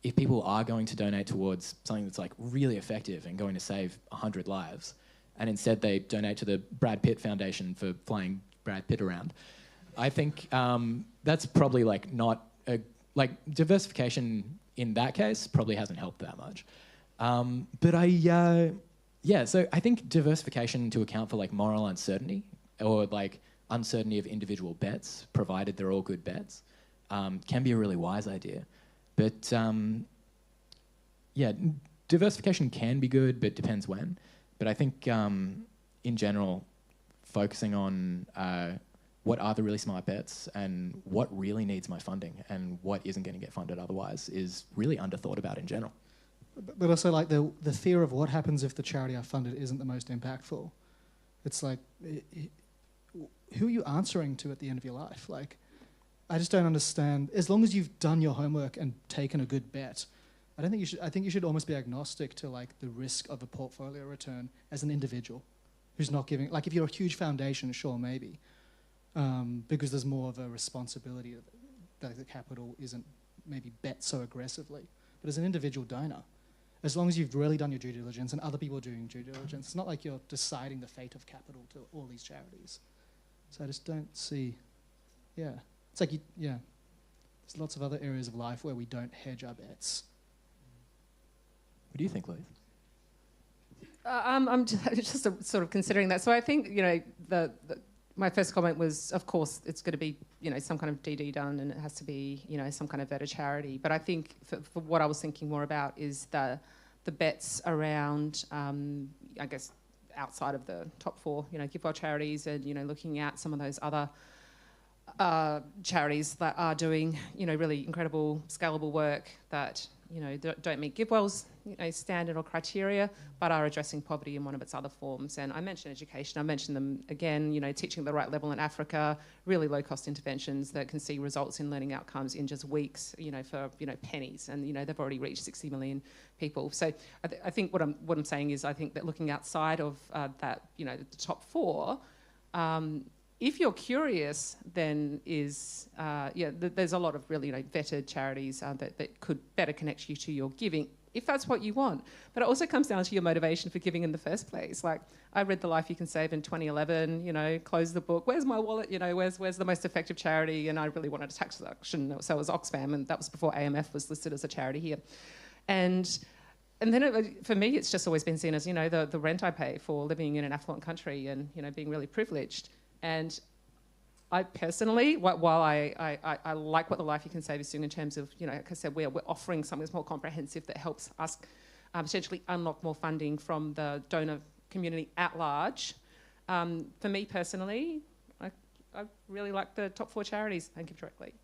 if people are going to donate towards something that's like really effective and going to save 100 lives, and instead they donate to the Brad Pitt Foundation for flying Brad Pitt around, I think that's probably like not a, like diversification in that case probably hasn't helped that much. So I think diversification to account for like moral uncertainty or like uncertainty of individual bets, provided they're all good bets, can be a really wise idea. But diversification can be good, but depends when. But I think in general, focusing on what are the really smart bets and what really needs my funding and what isn't going to get funded otherwise is really underthought about in general. But also like the fear of what happens if the charity I funded isn't the most impactful. It's like... who are you answering to at the end of your life? Like, I just don't understand. As long as you've done your homework and taken a good bet, I think you should almost be agnostic to like the risk of a portfolio return as an individual who's not giving. Like, if you're a huge foundation, sure, maybe, because there's more of a responsibility that the capital isn't maybe bet so aggressively. But as an individual donor, as long as you've really done your due diligence and other people are doing due diligence, it's not like you're deciding the fate of capital to all these charities. So I just don't see, it's like, there's lots of other areas of life where we don't hedge our bets. What do you think, Louise? I'm just sort of considering that. So I think, my first comment was, of course, it's going to be, some kind of DD done and it has to be, some kind of better charity. But I think for what I was thinking more about is the bets around, I guess, outside of the top four, Give Well charities and, looking at some of those other charities that are doing, really incredible, scalable work that, don't meet Give Well's, standard or criteria, but are addressing poverty in one of its other forms. And I mentioned education. I mentioned them again, teaching at the right level in Africa, really low-cost interventions that can see results in learning outcomes in just weeks, for, pennies. And, they've already reached 60 million people. So I think what I'm saying is I think that looking outside of that, the top four, If you're curious, then there's a lot of really vetted charities that could better connect you to your giving, if that's what you want. But it also comes down to your motivation for giving in the first place. Like, I read The Life You Can Save in 2011, closed the book. Where's my wallet? Where's the most effective charity? And I really wanted a tax deduction. So it was Oxfam, and that was before AMF was listed as a charity here. And then for me, it's just always been seen as, the rent I pay for living in an affluent country and, being really privileged. And I personally, while I like what The Life You Can Save is doing in terms of, like I said, we're offering something that's more comprehensive that helps us potentially unlock more funding from the donor community at large. For me personally, I really like the top 4 charities and give directly.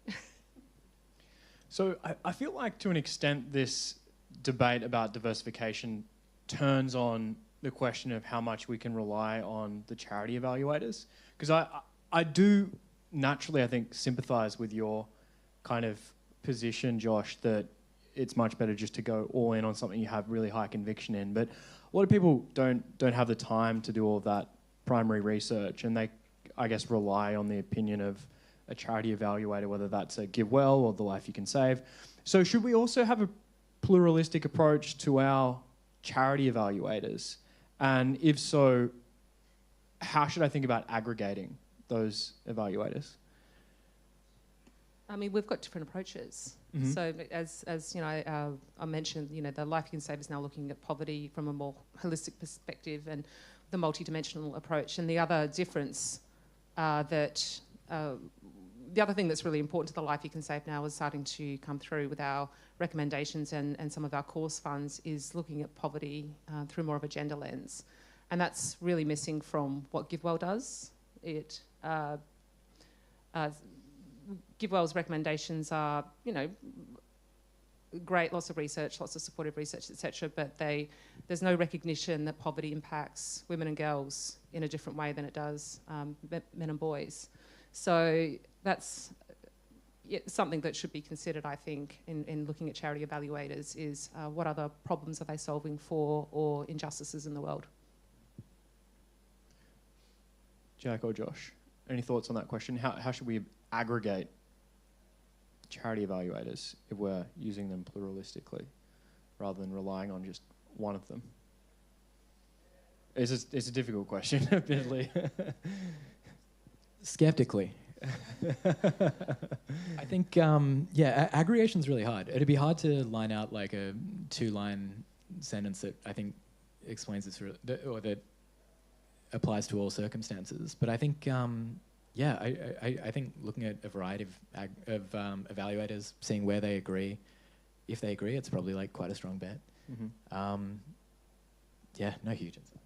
So I feel like to an extent this debate about diversification turns on the question of how much we can rely on the charity evaluators. Because I do naturally, I think, sympathise with your kind of position, Josh, that it's much better just to go all in on something you have really high conviction in. But a lot of people don't have the time to do all of that primary research, and they, I guess, rely on the opinion of a charity evaluator, whether that's a GiveWell or The Life You Can Save. So should we also have a pluralistic approach to our charity evaluators? And if so, how should I think about aggregating those evaluators? I mean, we've got different approaches. Mm-hmm. So as I mentioned, The Life You Can Save is now looking at poverty from a more holistic perspective and the multidimensional approach. And the other difference the other thing that's really important to The Life You Can Save now is starting to come through with our recommendations and some of our course funds is looking at poverty through more of a gender lens. And that's really missing from what GiveWell does. GiveWell's recommendations are, great, lots of research, lots of supportive research, etc. But there's no recognition that poverty impacts women and girls in a different way than it does men and boys. So that's something that should be considered, I think, in looking at charity evaluators is what other problems are they solving for or injustices in the world. Jack or Josh, any thoughts on that question? How should we aggregate charity evaluators if we're using them pluralistically rather than relying on just one of them? It's a difficult question, admittedly. Skeptically. I think, aggregation's really hard. It'd be hard to line out like a 2-line sentence that I think explains this or that applies to all circumstances. But I think, I think looking at a variety of evaluators, seeing where they agree, if they agree, it's probably like quite a strong bet. Mm-hmm. No huge insight.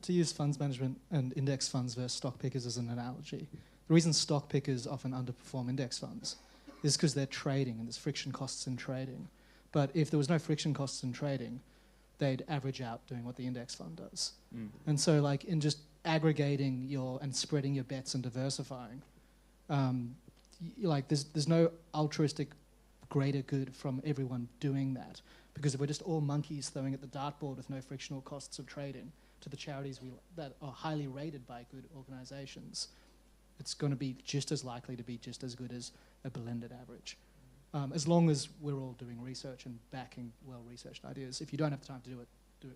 To use funds management and index funds versus stock pickers as an analogy, the reason stock pickers often underperform index funds is because they're trading and there's friction costs in trading. But if there was no friction costs in trading, they'd average out doing what the index fund does. Mm. And so like in just aggregating and spreading your bets and diversifying, there's no altruistic greater good from everyone doing that. Because if we're just all monkeys throwing at the dartboard with no frictional costs of trading to the charities that are highly rated by good organisations, it's going to be just as likely to be just as good as a blended average. As long as we're all doing research and backing well-researched ideas. If you don't have the time to do it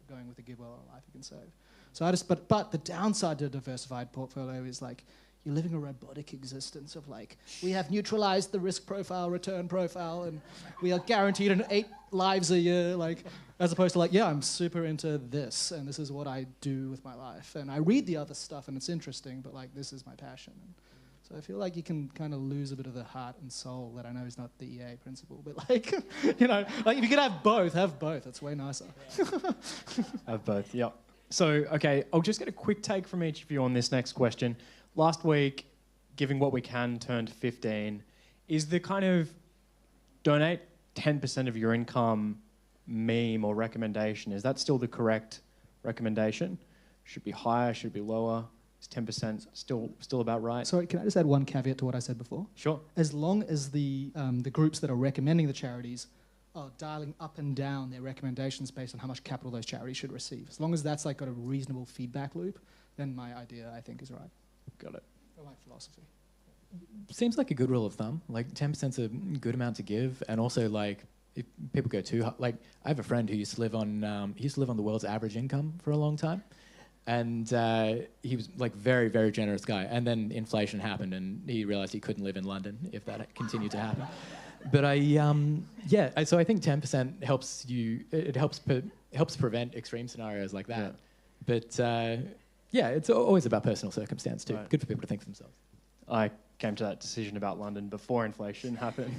going with a GiveWell or a Life You Can Save. So but the downside to a diversified portfolio is like you're living a robotic existence of like, we have neutralized the risk profile, return profile, and we are guaranteed 8 lives a year, like, as opposed to like, I'm super into this, and this is what I do with my life. And I read the other stuff, and it's interesting, but like, this is my passion. And so I feel like you can kind of lose a bit of the heart and soul that I know is not the EA principle, but like, like if you could have both, It's way nicer. Have both, yep. So, okay, I'll just get a quick take from each of you on this next question. Last week, Giving What We Can turned 15. Is the kind of donate 10% of your income meme or recommendation, is that still the correct recommendation? Should it be higher, should it be lower? Is 10% still about right? Sorry, can I just add one caveat to what I said before? Sure. As long as the groups that are recommending the charities are dialing up and down their recommendations based on how much capital those charities should receive. As long as that's like got a reasonable feedback loop, then my idea, I think, is right. Got it. Or my philosophy. Seems like a good rule of thumb. Like 10%'s a good amount to give, and also like if people go too high, like I have a friend who used to live on the world's average income for a long time, and he was like very, very generous guy. And then inflation happened, and he realized he couldn't live in London if that continued to happen. But so I think 10% helps you. It helps prevent extreme scenarios like that. Yeah. But it's always about personal circumstance too. Right. Good for people to think for themselves. I came to that decision about London before inflation happened.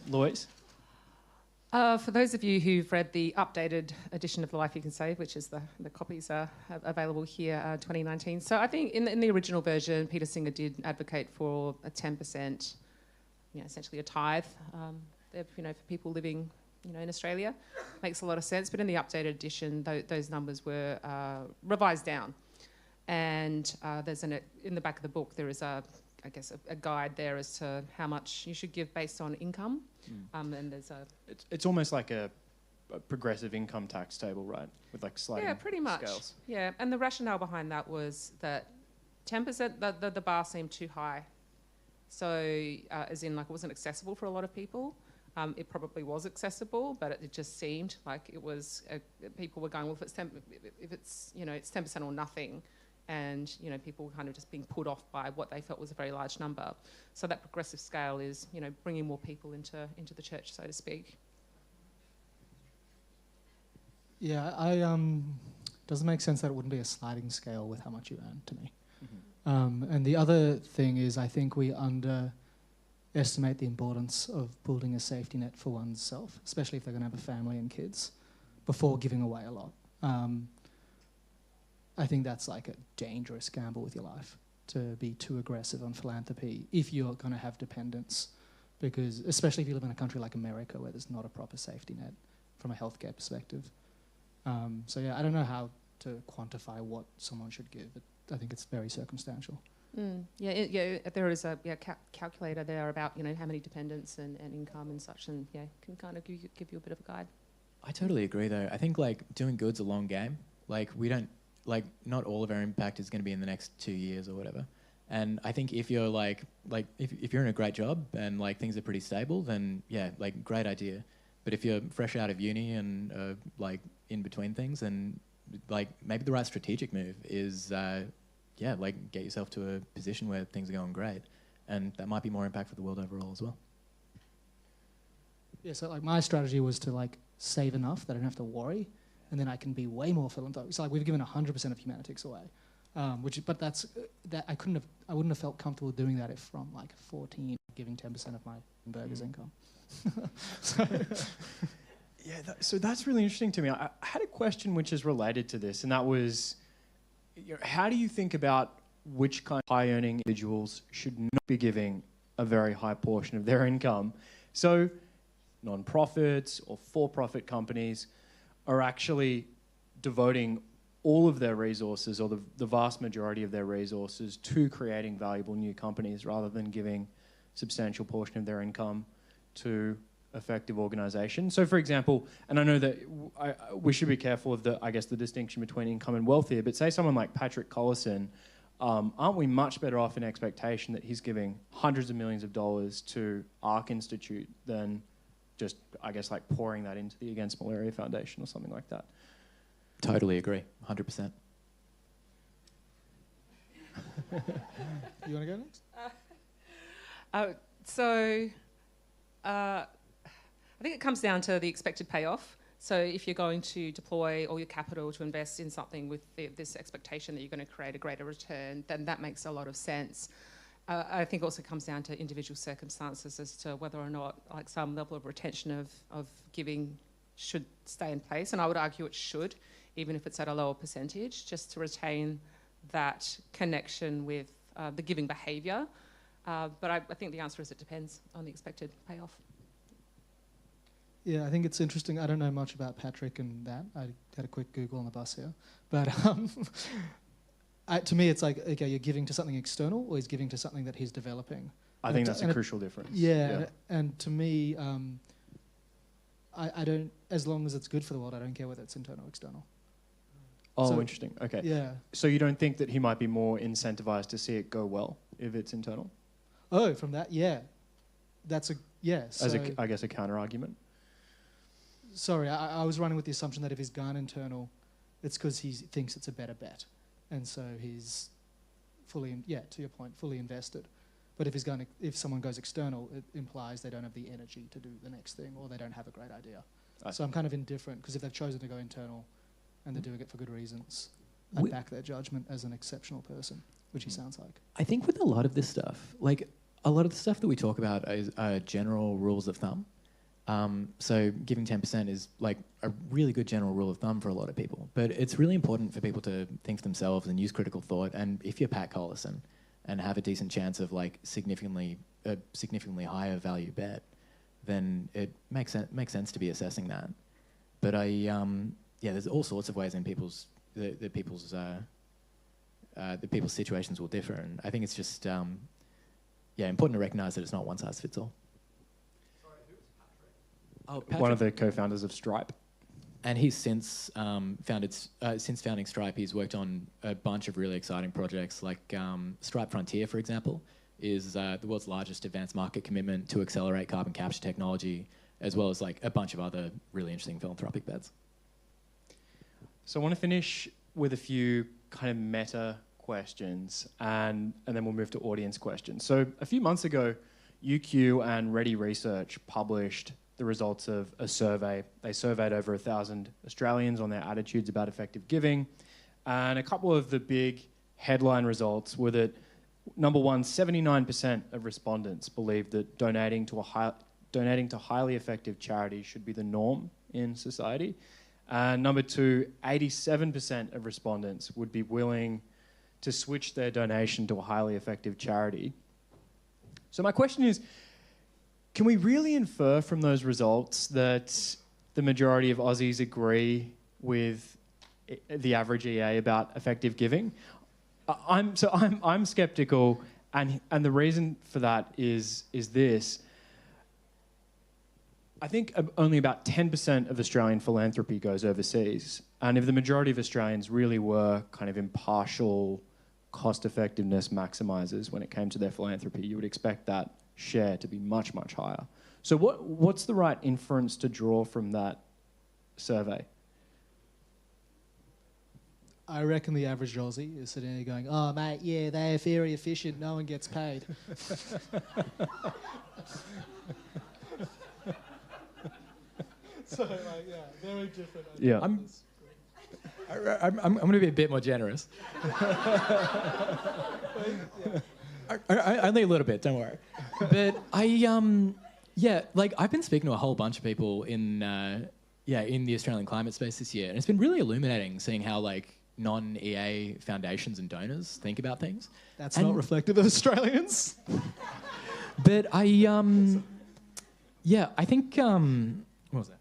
Louise? For those of you who've read the updated edition of The Life You Can Save, which is the copies are available here, 2019. So I think in the original version, Peter Singer did advocate for a 10%, essentially a tithe, for people living, in Australia. Makes a lot of sense. But in the updated edition, those numbers were revised down. And in the back of the book, there is a guide there as to how much you should give based on income. And there's It's almost like a progressive income tax table, right? With like sliding pretty much. scales. Yeah, and the rationale behind that was that 10%, the bar seemed too high. So, as in, like, it wasn't accessible for a lot of people. It probably was accessible, but it just seemed like it was. People were going, well, if it's 10% or nothing, and people were kind of just being put off by what they felt was a very large number. So that progressive scale is bringing more people into the church, so to speak. Yeah, doesn't make sense that it wouldn't be a sliding scale with how much you earn to me. And the other thing is, I think we underestimate the importance of building a safety net for oneself, especially if they're going to have a family and kids, before giving away a lot. I think that's like a dangerous gamble with your life, to be too aggressive on philanthropy if you're going to have dependents, because especially if you live in a country like America where there's not a proper safety net from a healthcare perspective. I don't know how to quantify what someone should give, but I think it's very circumstantial. There is a calculator there about how many dependents and income and such, and can kind of give you a bit of a guide. I totally agree though. I think like doing good's a long game. Like we don't not all of our impact is going to be in the next 2 years or whatever. And I think if you're if you're in a great job and like things are pretty stable, then great idea. But if you're fresh out of uni and in between things, then maybe the right strategic move is get yourself to a position where things are going great, and that might be more impact for the world overall as well. Yeah, so my strategy was to save enough that I don't have to worry, and then I can be way more philanthropic. So we've given 100% of Humanitix away, I wouldn't have felt comfortable doing that if from 14 giving 10% of my burger's income. So that's really interesting to me. I had a question which is related to this, and that was, how do you think about which kind of high-earning individuals should not be giving a very high portion of their income? So non-profits or for-profit companies are actually devoting all of their resources, or the vast majority of their resources, to creating valuable new companies rather than giving a substantial portion of their income to effective organisation. So, for example, and I know that we should be careful of the distinction between income and wealth here, but say someone like Patrick Collison, aren't we much better off in expectation that he's giving hundreds of millions of dollars to ARC Institute than just, pouring that into the Against Malaria Foundation or something like that? Totally agree, 100%. You want to go next? I think it comes down to the expected payoff. So if you're going to deploy all your capital to invest in something with this expectation that you're going to create a greater return, then that makes a lot of sense. I think it also comes down to individual circumstances as to whether or not some level of retention of giving should stay in place. And I would argue it should, even if it's at a lower percentage, just to retain that connection with the giving behaviour. But I think the answer is it depends on the expected payoff. Yeah, I think it's interesting. I don't know much about Patrick and that. I had a quick Google on the bus here. But to me, it's okay, you're giving to something external, or he's giving to something that he's developing. I think that's a crucial difference. Yeah. And to me, I don't, as long as it's good for the world, I don't care whether it's internal or external. Oh, So- interesting. Okay. Yeah. So you don't think that he might be more incentivized to see it go well if it's internal? Oh, from that, yeah. That's a, yeah. So, As I guess a counter argument. sorry, I was running with the assumption that if he's gone internal, it's because he thinks it's a better bet. And so he's fully, to your point, fully invested. But if someone goes external, it implies they don't have the energy to do the next thing, or they don't have a great idea. So I'm kind of indifferent, because if they've chosen to go internal and they're doing it for good reasons, I'd back their judgment as an exceptional person, which he sounds like. I think with a lot of this stuff, like a lot of the stuff that we talk about is general rules of thumb. So giving 10% is like a really good general rule of thumb for a lot of people. But it's really important for people to think for themselves and use critical thought. And if you're Pat Collison and have a decent chance of like significantly higher value bet, then it makes sense to be assessing that. But there's all sorts of ways in people's situations will differ, and I think it's just important to recognise that it's not one size fits all. Sorry, who was Patrick? Oh, One of the co-founders of Stripe. And he's since founding Stripe, he's worked on a bunch of really exciting projects, like Stripe Frontier, for example, is the world's largest advanced market commitment to accelerate carbon capture technology, as well as like a bunch of other really interesting philanthropic bets. So I want to finish with a few kind of meta questions, and then we'll move to audience questions. So a few months ago, UQ and Ready Research published the results of a survey. They surveyed over 1,000 Australians on their attitudes about effective giving, and a couple of the big headline results were that, number one, 79% of respondents believed that donating to highly effective charities should be the norm in society. Number two, 87% of respondents would be willing to switch their donation to a highly effective charity. So my question is, can we really infer from those results that the majority of Aussies agree with the average EA about effective giving? I'm skeptical, and the reason for that is this. I think only about 10% of Australian philanthropy goes overseas. And if the majority of Australians really were kind of impartial cost-effectiveness maximisers when it came to their philanthropy, you would expect that share to be much, much higher. So what's the right inference to draw from that survey? I reckon the average Aussie is sitting there going, oh, mate, yeah, they're very efficient, no one gets paid. So, very different. Yeah. I'm going to be a bit more generous. Only a little bit, don't worry. But I've been speaking to a whole bunch of people in the Australian climate space this year, and it's been really illuminating seeing how like non-EA foundations and donors think about things. That's not reflective of Australians. But I think what was that?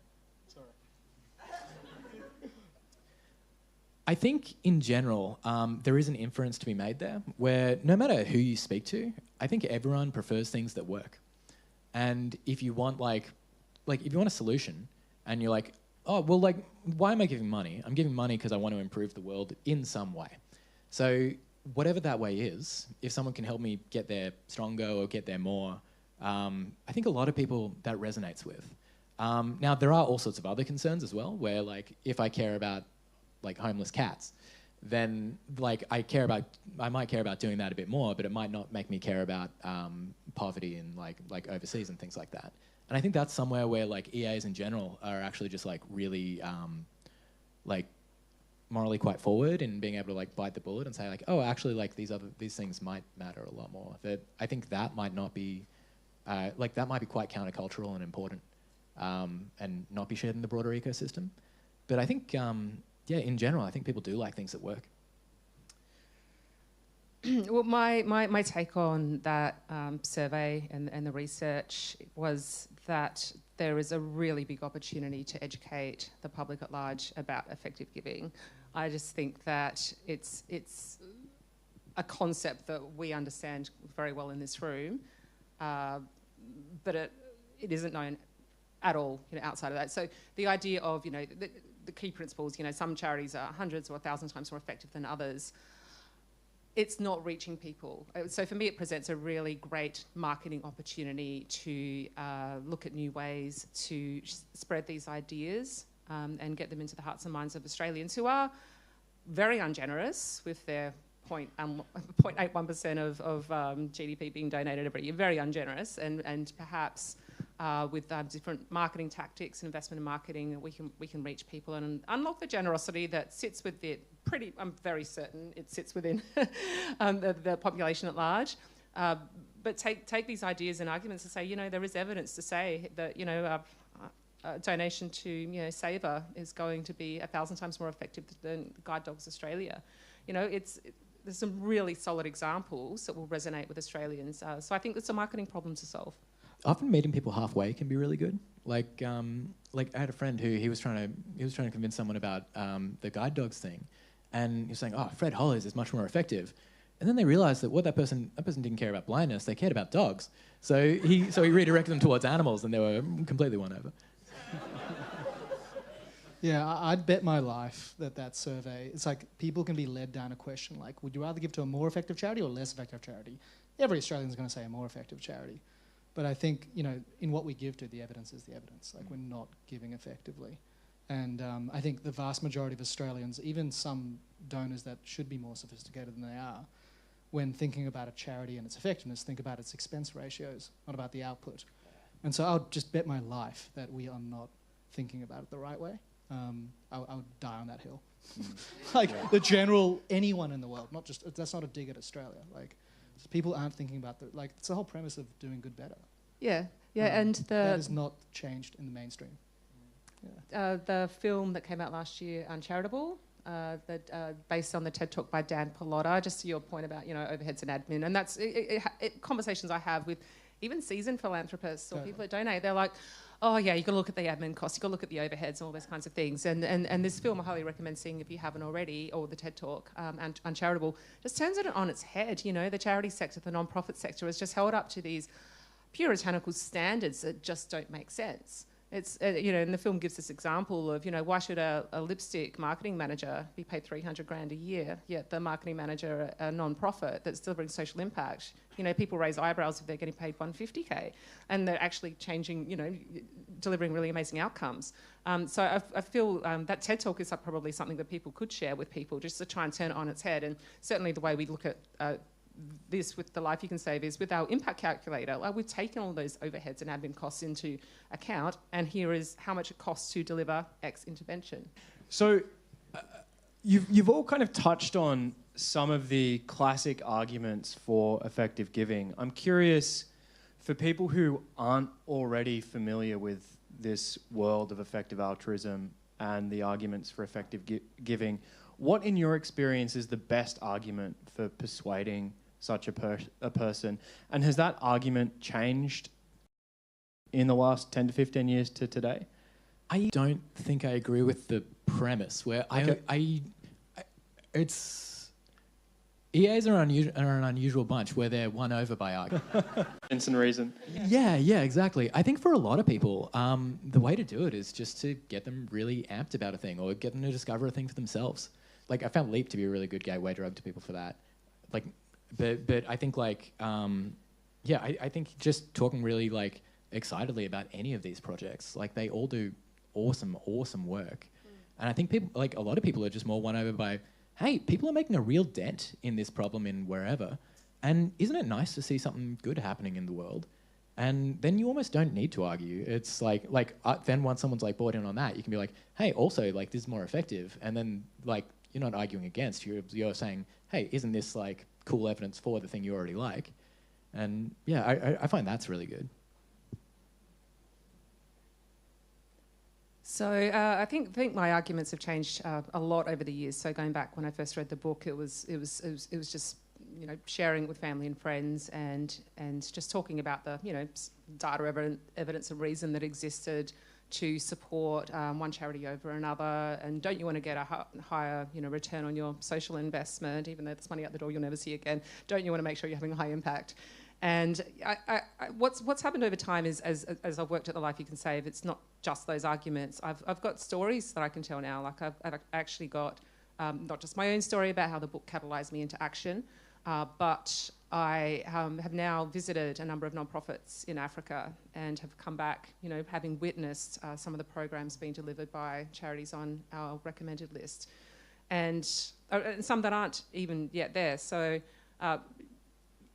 I think in general, there is an inference to be made there where no matter who you speak to, I think everyone prefers things that work. And if you want if you want a solution and you're like, oh, well, like, why am I giving money? I'm giving money because I want to improve the world in some way. So whatever that way is, if someone can help me get there stronger or get there more, I think a lot of people that resonates with. Now, there are all sorts of other concerns as well, where like if I care about like homeless cats, then like I might care about doing that a bit more, but it might not make me care about poverty in like overseas and things like that. And I think that's somewhere where like EAs in general are actually just like really like morally quite forward in being able to like bite the bullet and say like, oh, actually like these things might matter a lot more. That I think that might not be that might be quite countercultural and important and not be shared in the broader ecosystem. But I think in general, I think people do like things that work. Well, my take on that survey and the research was that there is a really big opportunity to educate the public at large about effective giving. I just think that it's a concept that we understand very well in this room, but it isn't known at all outside of that. So the idea of the key principles, some charities are hundreds or 1,000 times more effective than others. It's not reaching people. So for me, it presents a really great marketing opportunity to look at new ways to spread these ideas and get them into the hearts and minds of Australians who are very ungenerous with their 0.81% of GDP being donated every year, very ungenerous, and perhaps with different marketing tactics and investment in marketing, we can reach people and unlock the generosity that sits with it. I'm very certain it sits within the population at large. But take these ideas and arguments and say, there is evidence to say that, a donation to, Sabre is going to be 1,000 times more effective than Guide Dogs Australia. There's some really solid examples that will resonate with Australians. So I think it's a marketing problem to solve. Often meeting people halfway can be really good. Like I had a friend who he was trying to convince someone about the guide dogs thing, and he was saying, "Oh, Fred Hollows is much more effective." And then they realised that that person didn't care about blindness; they cared about dogs. So he redirected them towards animals, and they were completely won over. Yeah, I'd bet my life that survey, it's like people can be led down a question like, would you rather give to a more effective charity or less effective charity? Every Australian's going to say a more effective charity. But I think, in what we give to, the evidence is the evidence. Like, we're not giving effectively. And I think the vast majority of Australians, even some donors that should be more sophisticated than they are, when thinking about a charity and its effectiveness, think about its expense ratios, not about the output. And so I would just bet my life that we are not thinking about it the right way. I would die on that hill. Like the general, anyone in the world, not just, that's not a dig at Australia. Like, people aren't thinking about it's the whole premise of doing good better. Yeah, and that has not changed in the mainstream. Yeah. The film that came out last year, Uncharitable, based on the TED Talk by Dan Pallotta, just to your point about, overheads and admin, and that's conversations I have with even seasoned philanthropists or people that donate. They're like, oh yeah, you got to look at the admin costs, you got to look at the overheads and all those kinds of things. And this film I highly recommend seeing if you haven't already, or the TED Talk, Uncharitable, just turns it on its head. The charity sector, the non-profit sector is just held up to these puritanical standards that just don't make sense. It's, and the film gives this example of, why should a lipstick marketing manager be paid $300,000 a year, yet the marketing manager, a non-profit that's delivering social impact, people raise eyebrows if they're getting paid $150K, and they're actually changing, delivering really amazing outcomes. So I feel that TED Talk is probably something that people could share with people just to try and turn it on its head. And certainly the way we look at this with the Life You Can Save is with our impact calculator. We've taken all those overheads and admin costs into account, and here is how much it costs to deliver X intervention. So you've all kind of touched on some of the classic arguments for effective giving. I'm curious, for people who aren't already familiar with this world of effective altruism and the arguments for effective giving, what in your experience is the best argument for persuading such a person? And has that argument changed in the last 10 to 15 years to today? I don't think I agree with the premise where EAs are an unusual bunch where they're won over by argument. And reason. Yeah, exactly. I think for a lot of people, the way to do it is just to get them really amped about a thing or get them to discover a thing for themselves. Like, I found Leap to be a really good gateway drug to people for that. Like, but I think I think just talking really excitedly about any of these projects, they all do awesome work. And I think people, a lot of people are just more won over by, hey, people are making a real dent in this problem in wherever, and isn't it nice to see something good happening in the world? And then you almost don't need to argue. It's then once someone's bought in on that, you can be like, hey, also this is more effective, and then you're not arguing against. You're saying, hey, isn't this cool evidence for the thing you already like? And yeah, I find that's really good. So I think my arguments have changed a lot over the years. So going back when I first read the book, it was just sharing it with family and friends and just talking about the data evidence and reason that existed to support one charity over another. And don't you want to get a higher return on your social investment, even though there's money out the door you'll never see again? Don't you want to make sure you're having a high impact? And what's happened over time is, as I've worked at the Life You Can Save, it's not just those arguments. I've got stories that I can tell now. Like I've actually got not just my own story about how the book catalysed me into action, but I have now visited a number of nonprofits in Africa and have come back, having witnessed some of the programs being delivered by charities on our recommended list, and some that aren't even yet there. So.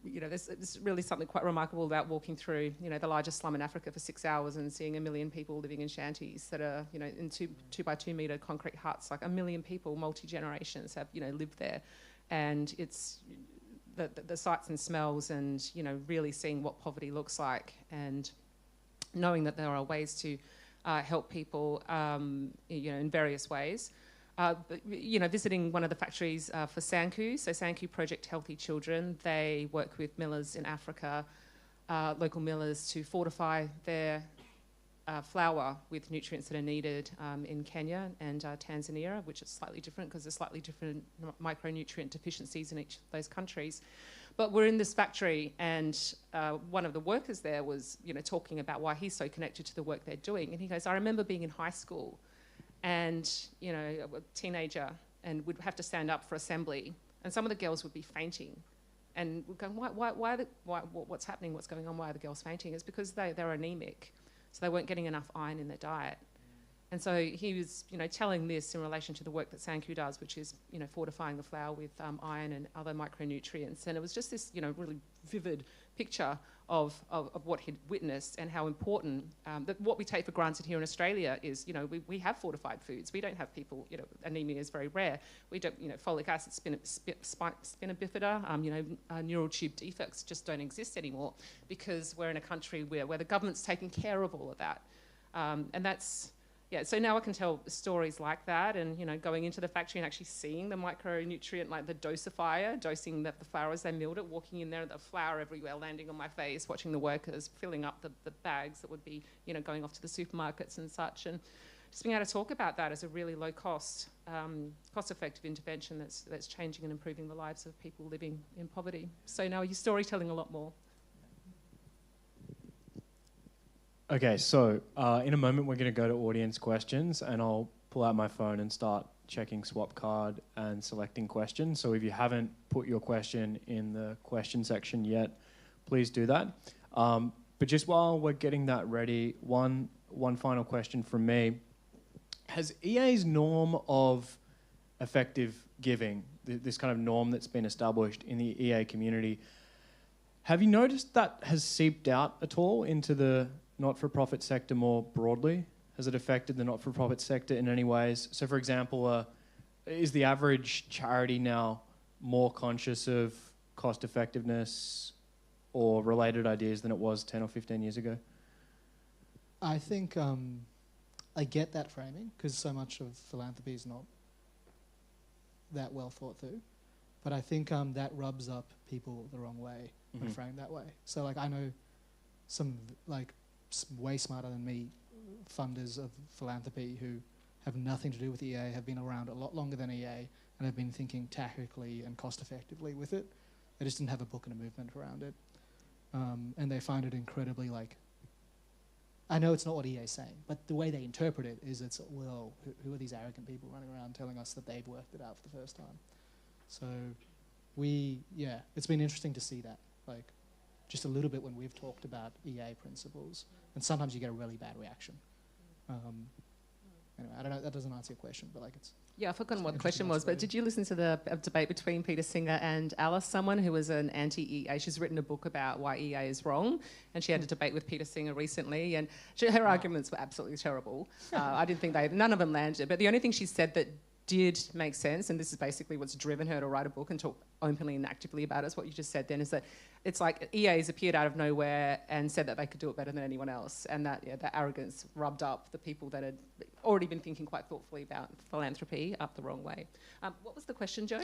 There's really something quite remarkable about walking through, the largest slum in Africa for 6 hours and seeing 1 million people living in shanties that are, in 2 by 2 metre concrete huts. Like 1 million people, multi-generations have, lived there. And it's the sights and smells and, really seeing what poverty looks like and knowing that there are ways to help people, in various ways. Visiting one of the factories for Sanku. So Sanku Project Healthy Children, they work with millers in Africa, local millers, to fortify their flour with nutrients that are needed in Kenya and Tanzania, which is slightly different because there's slightly different micronutrient deficiencies in each of those countries. But we're in this factory, and one of the workers there was, talking about why he's so connected to the work they're doing. And he goes, I remember being in high school and, a teenager, and would have to stand up for assembly, and some of the girls would be fainting. And we'd go, what's happening? What's going on? Why are the girls fainting? It's because they're anemic, so they weren't getting enough iron in their diet. And so he was, telling this in relation to the work that Sanku does, which is, fortifying the flour with iron and other micronutrients. And it was just this, really vivid picture of what he'd witnessed and how important that what we take for granted here in Australia is, we have fortified foods. We don't have people, anemia is very rare. We don't, folic acid, spina bifida, neural tube defects just don't exist anymore because we're in a country where the government's taking care of all of that. And that's, so now I can tell stories like that and, going into the factory and actually seeing the micronutrient, like the dosifier, dosing the flour as they milled it, walking in there, the flour everywhere, landing on my face, watching the workers filling up the bags that would be, going off to the supermarkets and such. And just being able to talk about that as a really low cost, cost-effective intervention that's changing and improving the lives of people living in poverty. So now you're storytelling a lot more. Okay, so in a moment we're going to go to audience questions, and I'll pull out my phone and start checking swap card and selecting questions. So if you haven't put your question in the question section yet, please do that. But just while we're getting that ready, one final question from me. Has EA's norm of effective giving, this kind of norm that's been established in the EA community, have you noticed that has seeped out at all into the not-for-profit sector more broadly? Has it affected the not-for-profit sector in any ways? So, for example, is the average charity now more conscious of cost-effectiveness or related ideas than it was 10 or 15 years ago? I think I get that framing because so much of philanthropy is not that well thought through. But I think that rubs up people the wrong way when framed that way. So, I know some, way smarter than me funders of philanthropy who have nothing to do with EA, have been around a lot longer than EA, and have been thinking tactically and cost effectively with it. They just didn't have a book and a movement around it. And they find it incredibly I know it's not what EA is saying, but the way they interpret it is who are these arrogant people running around telling us that they've worked it out for the first time? So it's been interesting to see that, just a little bit when we've talked about EA principles, and sometimes you get a really bad reaction. Anyway, I don't know, that doesn't answer your question, but it's... Yeah, I've forgotten what the question was, but did you listen to the debate between Peter Singer and Alice, someone who was an anti-EA? She's written a book about why EA is wrong, and she had a debate with Peter Singer recently, and her arguments were absolutely terrible. I didn't think none of them landed, but the only thing she said that did make sense, and this is basically what's driven her to write a book and talk openly and actively about it, is what you just said then, is that it's like EA's appeared out of nowhere and said that they could do it better than anyone else, and that arrogance rubbed up the people that had already been thinking quite thoughtfully about philanthropy up the wrong way. What was the question, Joe?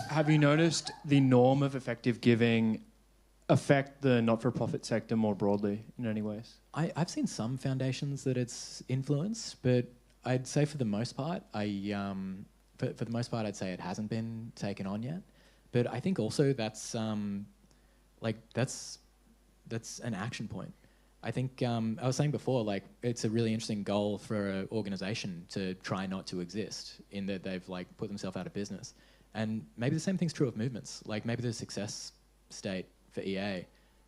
Have you noticed the norm of effective giving affect the not-for-profit sector more broadly in any ways? I've seen some foundations that it's influenced, but I'd say for the most part, I'd say it hasn't been taken on yet. But I think also that's like that's an action point. I think I was saying before, like it's a really interesting goal for an organisation to try not to exist, in that they've like put themselves out of business. And maybe the same thing's true of movements. Like maybe the success state for EA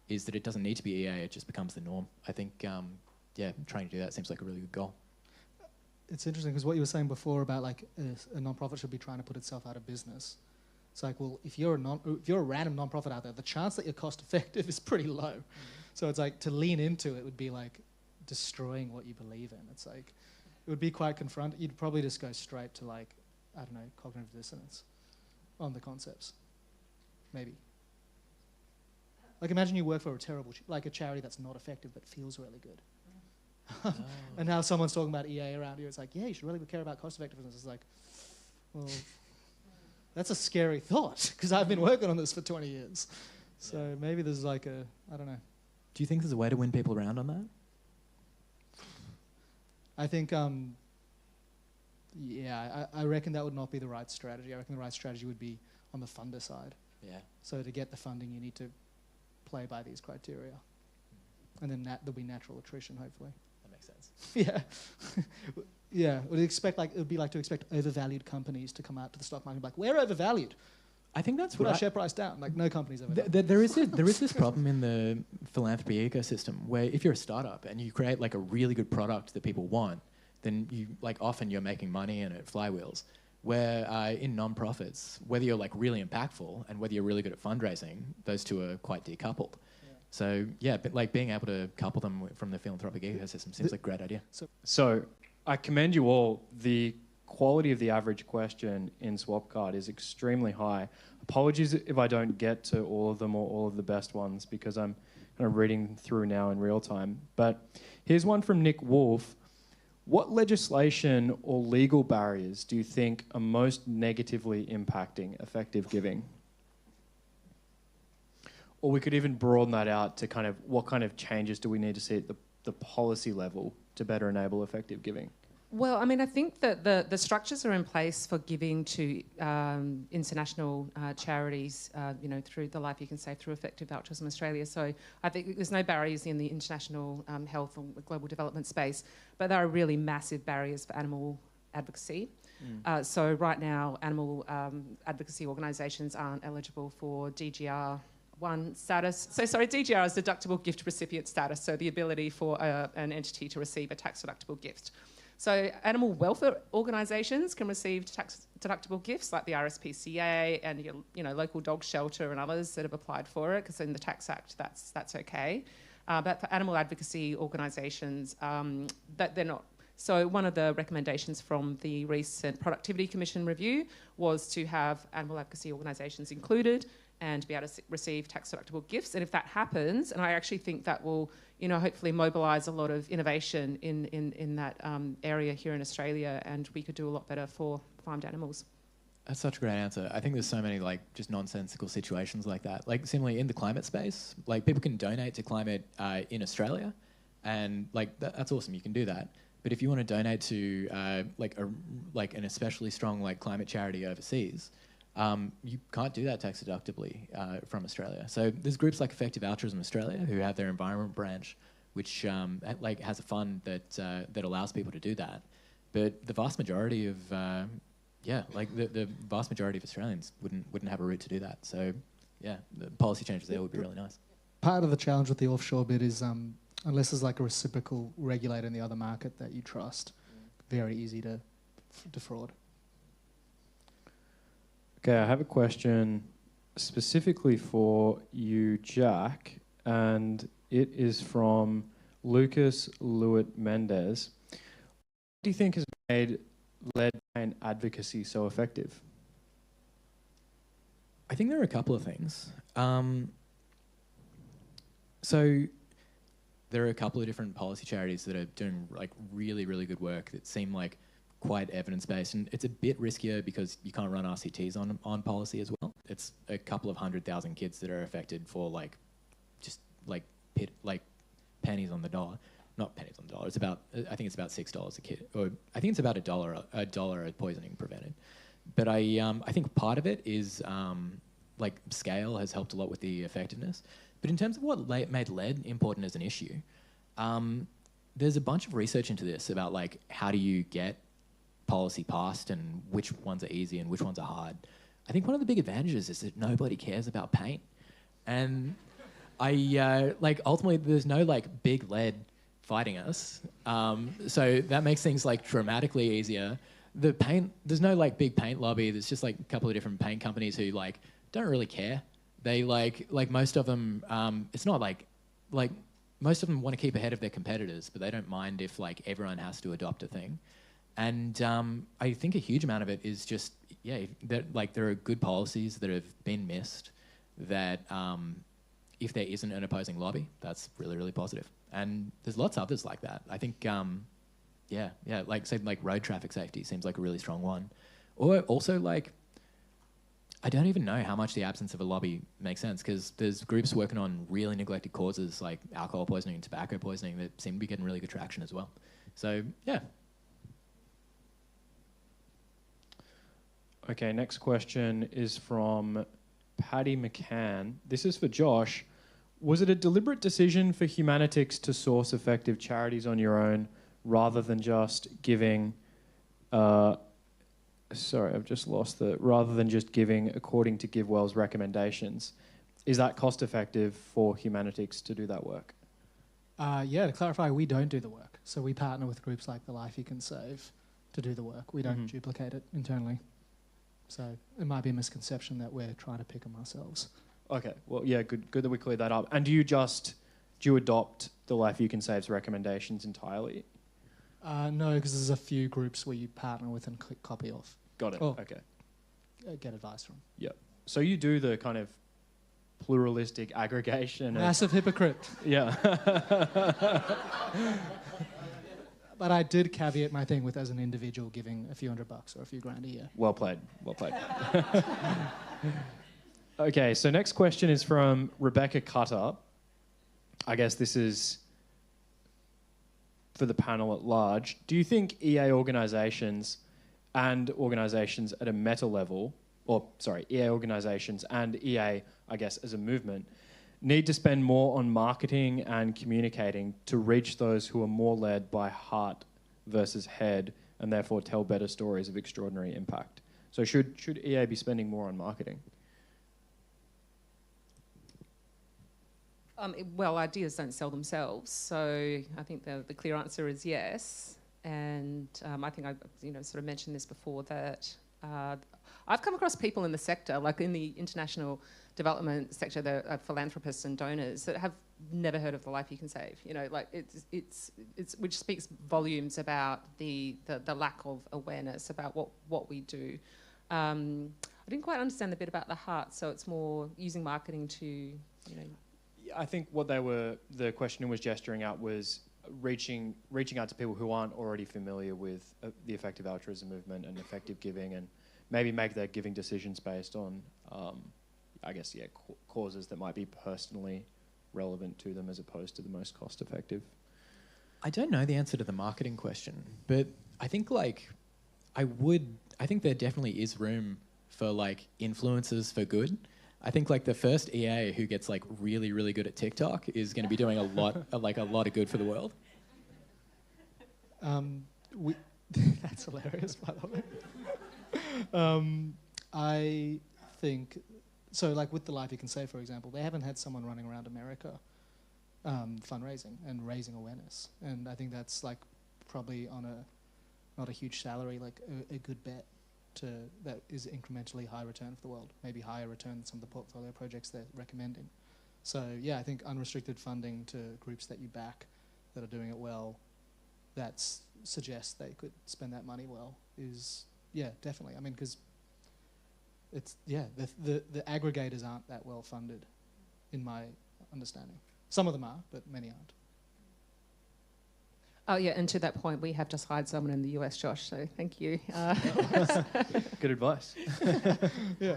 is that it doesn't need to be EA; it just becomes the norm. I think, yeah, trying to do that seems like a really good goal. It's interesting because what you were saying before about like a non-profit should be trying to put itself out of business. It's like, well, if you're a random non-profit out there, the chance that you're cost effective is pretty low. So it's like to lean into it would be like destroying what you believe in. It's like it would be quite confronting. You'd probably just go straight to like, I don't know, cognitive dissonance on the concepts, maybe. Like imagine you work for a terrible, like a charity that's not effective but feels really good. And now someone's talking about EA around you. It's like, yeah, you should really care about cost effectiveness. It's like, well, that's a scary thought because I've been working on this for 20 years. So maybe there's like a, I don't know. Do you think there's a way to win people around on that? I think, yeah, I reckon that would not be the right strategy. I reckon the right strategy would be on the funder side. Yeah. So to get the funding, you need to play by these criteria. And then there'll be natural attrition, hopefully. That makes sense. Yeah. Yeah. It would be like to expect overvalued companies to come out to the stock market and be like, we're overvalued. I think that's Put right. our share price down. Like, no company's overvalued. There is this problem in the philanthropy ecosystem where if you're a startup and you create like a really good product that people want, then you like often you're making money and it flywheels. Where in non-profits, whether you're like really impactful and whether you're really good at fundraising, those two are quite decoupled. Yeah. So yeah, but like being able to couple them from the philanthropic ecosystem seems like a great idea. So I commend you all. The quality of the average question in Swapcard is extremely high. Apologies if I don't get to all of them or all of the best ones because I'm kind of reading through now in real time. But here's one from Nick Wolf. What legislation or legal barriers do you think are most negatively impacting effective giving? Or we could even broaden that out to kind of what kind of changes do we need to see at the policy level to better enable effective giving? Well, I mean, I think that the structures are in place for giving to international charities, through the Life You Can Save through Effective Altruism Australia. So I think there's no barriers in the international health or global development space, but there are really massive barriers for animal advocacy. So right now, animal advocacy organisations aren't eligible for DGR1 status. So sorry, DGR is deductible gift recipient status, so the ability for an entity to receive a tax-deductible gift. So animal welfare organisations can receive tax-deductible gifts like the RSPCA and your local dog shelter and others that have applied for it, because in the Tax Act that's okay. But for animal advocacy organisations, that they're not. So one of the recommendations from the recent Productivity Commission review was to have animal advocacy organisations included and be able to receive tax-deductible gifts. And if that happens, and I actually think that will, hopefully mobilise a lot of innovation in that area here in Australia, and we could do a lot better for farmed animals. That's such a great answer. I think there's so many like just nonsensical situations like that. Like similarly in the climate space, like people can donate to climate in Australia, and like that's awesome. You can do that. But if you want to donate to an especially strong like climate charity overseas, you can't do that tax deductibly from Australia. So there's groups like Effective Altruism Australia who have their environment branch, which has a fund that allows people to do that. But the vast majority of the vast majority of Australians wouldn't have a route to do that. So yeah, the policy changes there would be really nice. Part of the challenge with the offshore bit is unless there's like a reciprocal regulator in the other market that you trust, very easy to defraud. Okay, I have a question specifically for you, Jack, and it is from Lucas Lewitt Mendez. What do you think has made lead paint advocacy so effective? I think there are a couple of things. So there are a couple of different policy charities that are doing like really, really good work that seem like quite evidence-based, and it's a bit riskier because you can't run RCTs on policy as well. It's a couple of 100,000 kids that are affected for pennies on the dollar. Not pennies on the dollar. It's about I think it's about $6 a kid, or I think it's about $1 a poisoning prevented. But I think part of it is like scale has helped a lot with the effectiveness. But in terms of what made lead important as an issue, there's a bunch of research into this about like how do you get policy passed and which ones are easy and which ones are hard. I think one of the big advantages is that nobody cares about paint, and like ultimately there's no like big lead fighting us, so that makes things like dramatically easier. The paint, there's no like big paint lobby. There's just like a couple of different paint companies who like don't really care. They like most of them. It's not like most of them want to keep ahead of their competitors, but they don't mind if like everyone has to adopt a thing. And I think a huge amount of it is just that like there are good policies that have been missed. That if there isn't an opposing lobby, that's really really positive. And there's lots of others like that. I think. Like say like road traffic safety seems like a really strong one. Or also like, I don't even know how much the absence of a lobby makes sense, because there's groups working on really neglected causes like alcohol poisoning and tobacco poisoning that seem to be getting really good traction as well. So yeah. Okay, next question is from Paddy McCann. This is for Josh. Was it a deliberate decision for Humanitix to source effective charities on your own, rather than just giving, rather than just giving according to GiveWell's recommendations? Is that cost effective for Humanitix to do that work? To clarify, we don't do the work. So we partner with groups like The Life You Can Save to do the work. We don't duplicate it internally. So it might be a misconception that we're trying to pick them ourselves. Okay, well, yeah, good that we cleared that up. And do you adopt The Life You Can Save's recommendations entirely? No, because there's a few groups where you partner with and copy off. Got it. Okay. Get advice from. Yeah. So you do the kind of pluralistic aggregation. Massive hypocrite. Yeah. But I did caveat my thing with as an individual giving a few $100 or a few grand a year. Well played. Well played. Okay, so next question is from Rebecca Cutter. I guess this is for the panel at large. Do you think EA organisations and organisations at a meta level, EA organisations and EA, I guess, as a movement, need to spend more on marketing and communicating to reach those who are more led by heart versus head, and therefore tell better stories of extraordinary impact? So should EA be spending more on marketing? Well, ideas don't sell themselves, so I think the clear answer is yes. And I think I sort of mentioned this before, that I've come across people in the sector, like in the international development sector, the philanthropists and donors that have never heard of The Life You Can Save. It's which speaks volumes about the lack of awareness about what we do. I didn't quite understand the bit about the heart, so it's more using marketing to, I think what the questioner was gesturing at was reaching out to people who aren't already familiar with the effective altruism movement and effective giving, and maybe make their giving decisions based on, causes that might be personally relevant to them as opposed to the most cost effective. I don't know the answer to the marketing question, but I think I think there definitely is room for influencers for good. I think the first EA who gets really, really good at TikTok is going to be doing a lot of good for the world. That's hilarious, by the way. I think so. With The Life You Can Save, for example, they haven't had someone running around America fundraising and raising awareness, and I think that's probably on not a huge salary, a good bet. That is incrementally high return for the world, maybe higher return than some of the portfolio projects they're recommending. So yeah, I think unrestricted funding to groups that you back that are doing it well, that suggests they could spend that money well, is definitely. I mean, because it's the aggregators aren't that well funded, in my understanding. Some of them are, but many aren't. Oh yeah, and to that point, we have just hired someone in the US, Josh. So thank you. Good advice. Yeah.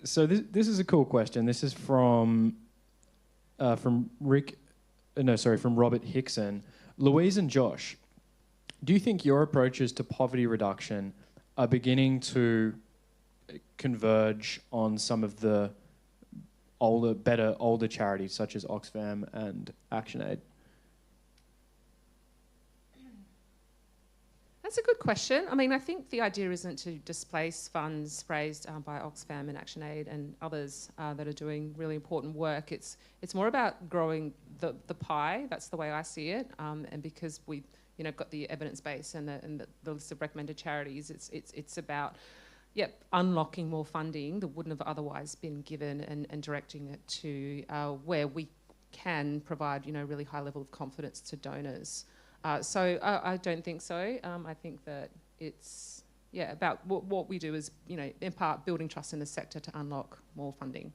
So this is a cool question. This is from Robert Hickson. Louise and Josh, do you think your approaches to poverty reduction are beginning to converge on some of the older charities such as Oxfam and ActionAid? That's a good question. I mean, I think the idea isn't to displace funds raised by Oxfam and ActionAid and others that are doing really important work. It's more about growing the pie. That's the way I see it. And because we, got the evidence base and the list of recommended charities, it's about unlocking more funding that wouldn't have otherwise been given and directing it to where we can provide, really high level of confidence to donors. So I don't think so. I think that it's, about what we do is, in part building trust in the sector to unlock more funding.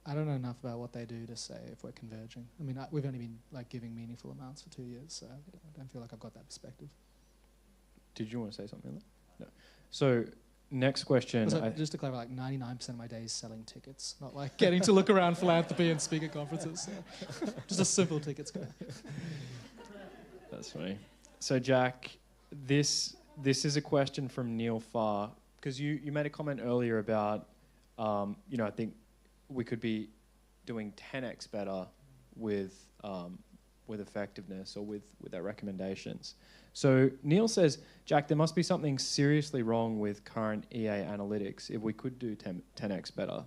I don't know enough about what they do to say if we're converging. I mean, we've only been giving meaningful amounts for 2 years, so I don't feel like I've got that perspective. Did you want to say something on that? No. So next question. Just to clarify, 99% of my day is selling tickets, not getting to look around philanthropy and speak at conferences. So just a simple tickets guy. That's funny. So Jack, this is a question from Neil Farr, because you made a comment earlier about, I think we could be doing 10x better with effectiveness or with our recommendations. So Neil says, Jack, there must be something seriously wrong with current EA analytics if we could do 10x better.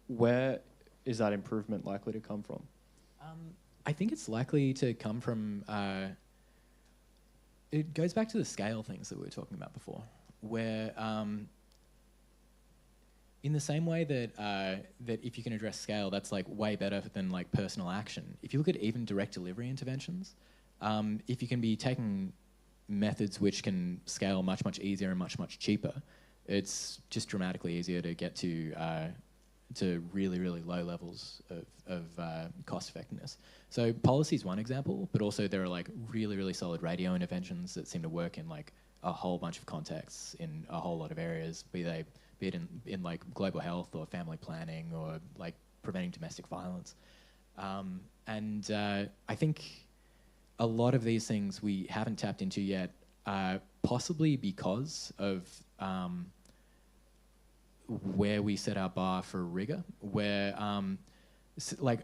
Where is that improvement likely to come from? I think it's likely to come from, it goes back to the scale things that we were talking about before, where in the same way that if you can address scale, that's way better than personal action. If you look at even direct delivery interventions, if you can be taking methods which can scale much, much easier and much, much cheaper, it's just dramatically easier to get to really, really low levels of cost effectiveness. So policy is one example, but also there are really, really solid radio interventions that seem to work in a whole bunch of contexts in a whole lot of areas, be it in global health or family planning or preventing domestic violence. And I think a lot of these things we haven't tapped into yet, possibly because of where we set our bar for rigor, where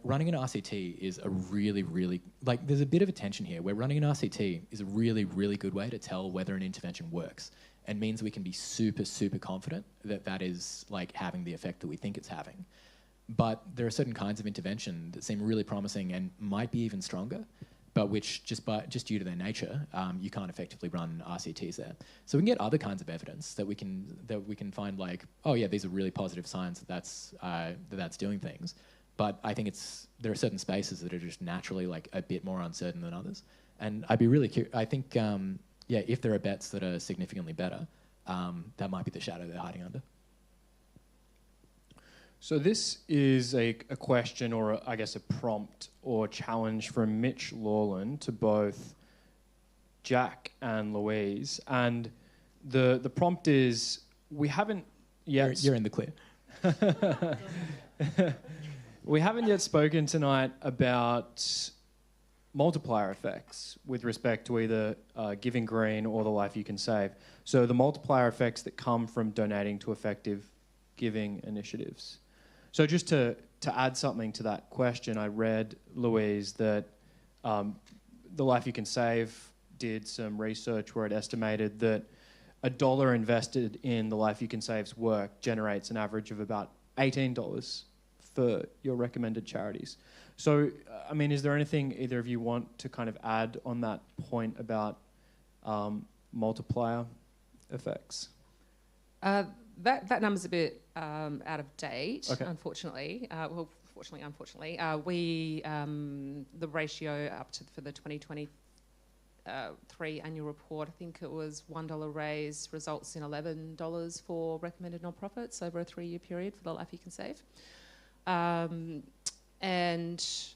running an RCT is a really, really, there's a bit of a tension here where running an RCT is a really, really good way to tell whether an intervention works and means we can be super, super confident that that is having the effect that we think it's having. But there are certain kinds of intervention that seem really promising and might be even stronger, but which just due to their nature, you can't effectively run RCTs there. So we can get other kinds of evidence that we can find these are really positive signs that that's doing things. But I think there are certain spaces that are just naturally a bit more uncertain than others. And I'd be really curious. I think if there are bets that are significantly better, that might be the shadow they're hiding under. So this is a question, or I guess a prompt or challenge from Mitch Lawland to both Jack and Louise. And the prompt is, we haven't yet... You're in the clear. We haven't yet spoken tonight about multiplier effects with respect to either Giving Green or the Life You Can Save. So the multiplier effects that come from donating to effective giving initiatives. So just to add something to that question, I read, Louise, that the Life You Can Save did some research where it estimated that $1 invested in the Life You Can Save's work generates an average of about $18 for your recommended charities. So, I mean, is there anything either of you want to kind of add on that point about multiplier effects? That number's a bit out of date, okay. Unfortunately. Unfortunately, the ratio up to for the 2023 annual report, I think it was $1 raise results in $11 for recommended non-profits over a 3-year period for the Life You Can Save. There's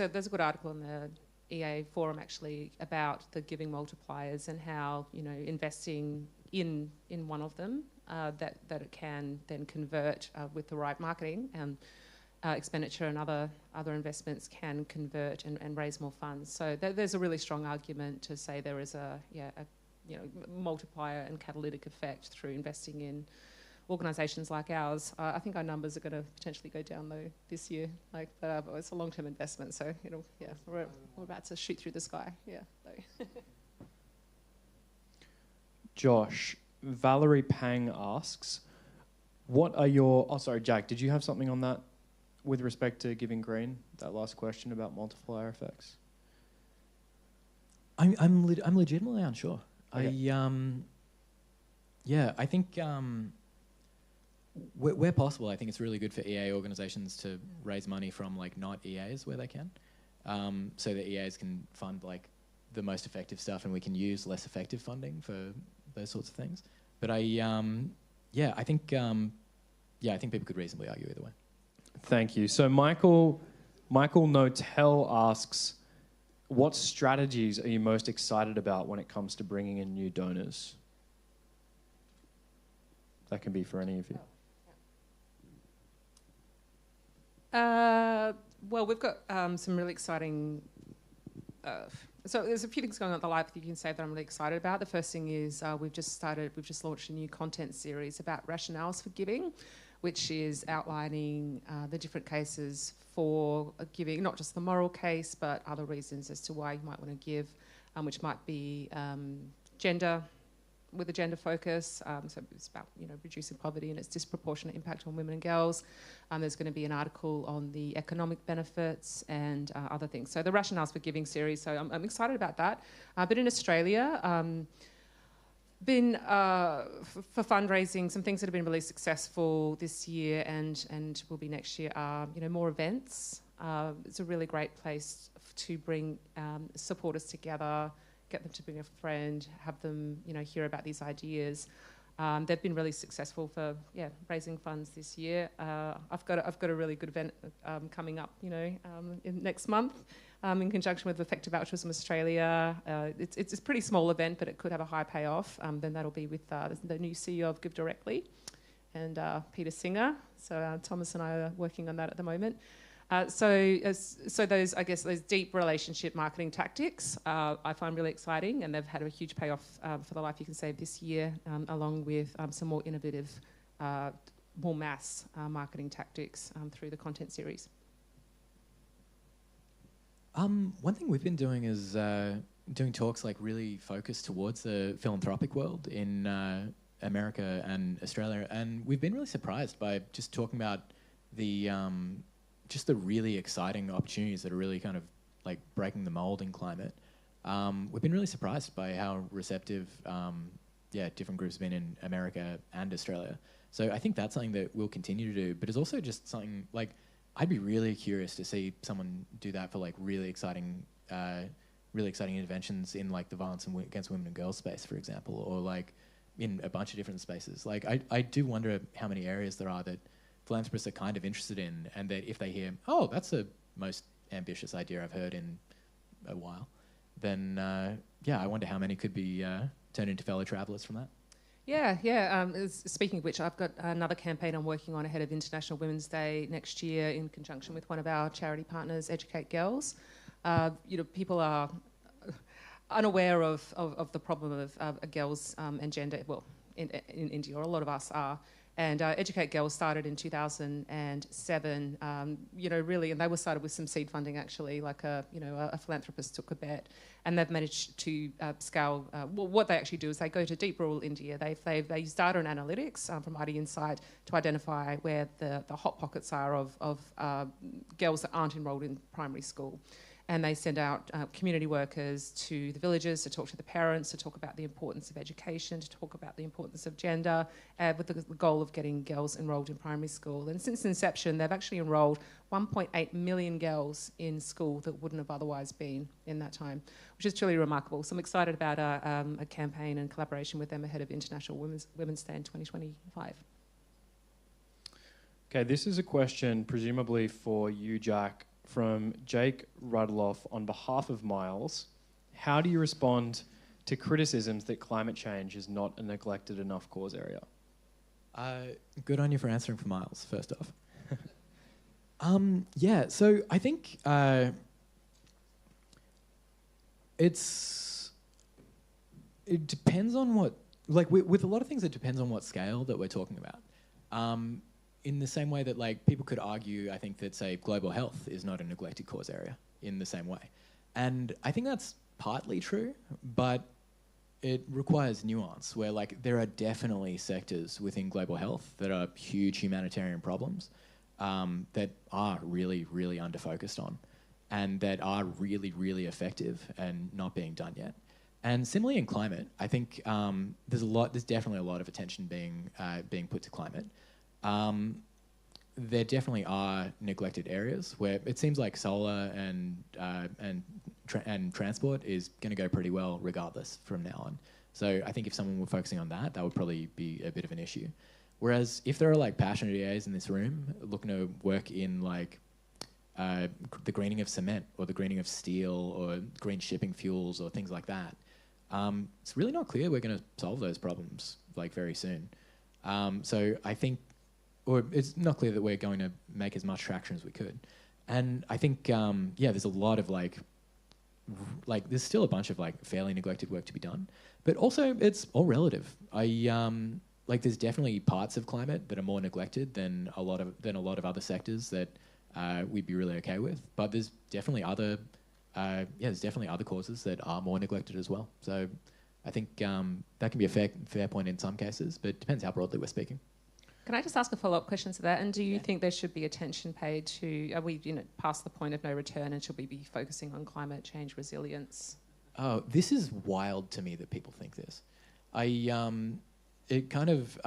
a good article in the EA forum actually about the giving multipliers and how investing in one of them that it can then convert with the right marketing and expenditure and other investments can convert and raise more funds. So there's a really strong argument to say there is a multiplier and catalytic effect through investing in organisations like ours. I think our numbers are going to potentially go down though this year. But it's a long-term investment, so we're about to shoot through the sky. Yeah. Josh, Valerie Pang asks, what are your... Oh, sorry, Jack, did you have something on that with respect to Giving Green, that last question about multiplier effects? I'm legitimately unsure. Okay. I think where possible, I think it's really good for EA organisations to raise money from not EAs where they can, so that EAs can fund the most effective stuff, and we can use less effective funding for those sorts of things. But I think people could reasonably argue either way. Thank you. So Michael Notel asks, what strategies are you most excited about when it comes to bringing in new donors? That can be for any of you. Well, we've got some really exciting... So there's a few things going on at the Live that you can say that I'm really excited about. The first thing is we've just launched a new content series about rationales for giving, which is outlining the different cases for giving, not just the moral case, but other reasons as to why you might want to give, which might be gender, with a gender focus. So it's about reducing poverty and its disproportionate impact on women and girls. There's going to be an article on the economic benefits and other things. So the Rationales for Giving series, so I'm excited about that. But in Australia, been for fundraising, some things that have been really successful this year and will be next year are more events. It's a really great place to bring supporters together, get them to bring a friend, have them hear about these ideas. They've been really successful for raising funds this year. I've got a really good event coming up in next month in conjunction with Effective Altruism Australia. It's a pretty small event, but it could have a high payoff. Then that'll be with the new CEO of Give Directly and Peter Singer. So Thomas and I are working on that at the moment. So those deep relationship marketing tactics I find really exciting, and they've had a huge payoff for the Life You Can Save this year, along with some more innovative, more mass marketing tactics through the content series. One thing we've been doing is doing talks really focused towards the philanthropic world in America and Australia, and we've been really surprised by just talking about the just the really exciting opportunities that are really kind of breaking the mold in climate. We've been really surprised by how receptive different groups have been in America and Australia. So I think that's something that we'll continue to do, but it's also just something I'd be really curious to see someone do that for really exciting interventions in the violence against women and girls space, for example, or in a bunch of different spaces. I do wonder how many areas there are that philanthropists are kind of interested in, and that if they hear, oh, that's the most ambitious idea I've heard in a while, then I wonder how many could be turned into fellow travellers from that. Speaking of which, I've got another campaign I'm working on ahead of International Women's Day next year in conjunction with one of our charity partners, EAGxAustralasia. People are unaware of the problem of girls and gender, well, in India, or a lot of us are. And Educate Girls started in 2007, really, and they were started with some seed funding, actually, a philanthropist took a bet, and they've managed to scale. What they actually do is they go to deep rural India. They use data and analytics from ID Insight to identify where the hot pockets are of girls that aren't enrolled in primary school. And they send out community workers to the villages to talk to the parents, to talk about the importance of education, to talk about the importance of gender, with the goal of getting girls enrolled in primary school. And since inception, they've actually enrolled 1.8 million girls in school that wouldn't have otherwise been in that time, which is truly remarkable. So I'm excited about a campaign and collaboration with them ahead of International Women's Day in 2025. Okay, this is a question presumably for you, Jack, from Jake Rudloff on behalf of Miles. How do you respond to criticisms that climate change is not a neglected enough cause area? Good on you for answering for Miles, first off. So I think It depends on what, like with a lot of things, it depends on what scale that we're talking about. In the same way that like people could argue, I think that say global health is not a neglected cause area in the same way. And I think that's partly true, but it requires nuance where like there are definitely sectors within global health that are huge humanitarian problems that are really, really under-focused on and that are really, really effective and not being done yet. And similarly in climate, I think there's definitely a lot of attention being put to climate. There definitely are neglected areas where it seems like solar and transport is going to go pretty well regardless from now on. So I think if someone were focusing on that, that would probably be a bit of an issue. Whereas if there are like passionate EAs in this room looking to work in like the greening of cement or the greening of steel or green shipping fuels or things like that, it's really not clear we're going to solve those problems like very soon. So I think, or it's not clear that we're going to make as much traction as we could. And I think, yeah, there's a lot of like there's still a bunch of like fairly neglected work to be done, but also it's all relative. Like there's definitely parts of climate that are more neglected than a lot of other sectors that we'd be really okay with. But there's definitely other, there's definitely other causes that are more neglected as well. So I think that can be a fair point in some cases, but it depends how broadly we're speaking. Can I just ask a follow-up question to that? And do you think there should be attention paid to, are we past the point of no return and should we be focusing on climate change resilience? Oh, this is wild to me that people think this. It kind of,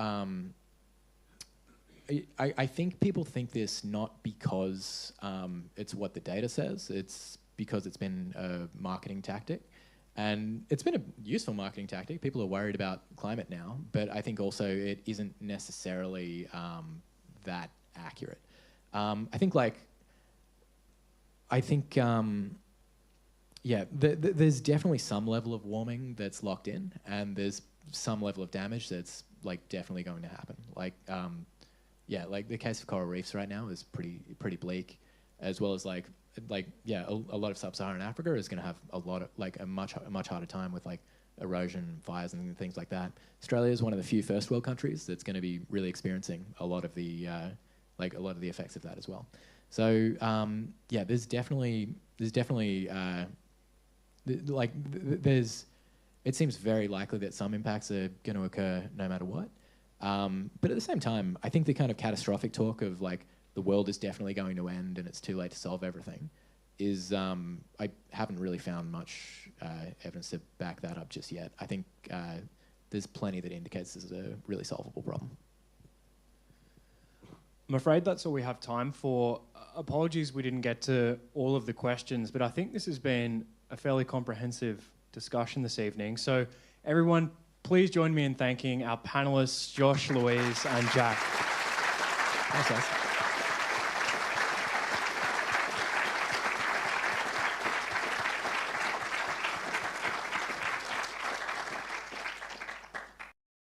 I think people think this not because it's what the data says, it's because it's been a marketing tactic. And it's been a useful marketing tactic. People are worried about climate now, but I think also it isn't necessarily that accurate. There's definitely some level of warming that's locked in, and there's some level of damage that's like definitely going to happen. Like the case of coral reefs right now is pretty bleak, as well as a lot of sub-Saharan Africa is going to have a much harder time with like erosion, fires, and things like that. Australia is one of the few first world countries that's going to be really experiencing a lot of the effects of that as well. So there's definitely it seems very likely that some impacts are going to occur no matter what. But at the same time, I think the kind of catastrophic talk of like the world is definitely going to end and it's too late to solve everything is, I haven't really found much evidence to back that up just yet. I think there's plenty that indicates this is a really solvable problem. I'm afraid that's all we have time for. Apologies we didn't get to all of the questions, but I think this has been a fairly comprehensive discussion this evening. So everyone, please join me in thanking our panellists, Josh, Louise, and Jack. Thanks, guys.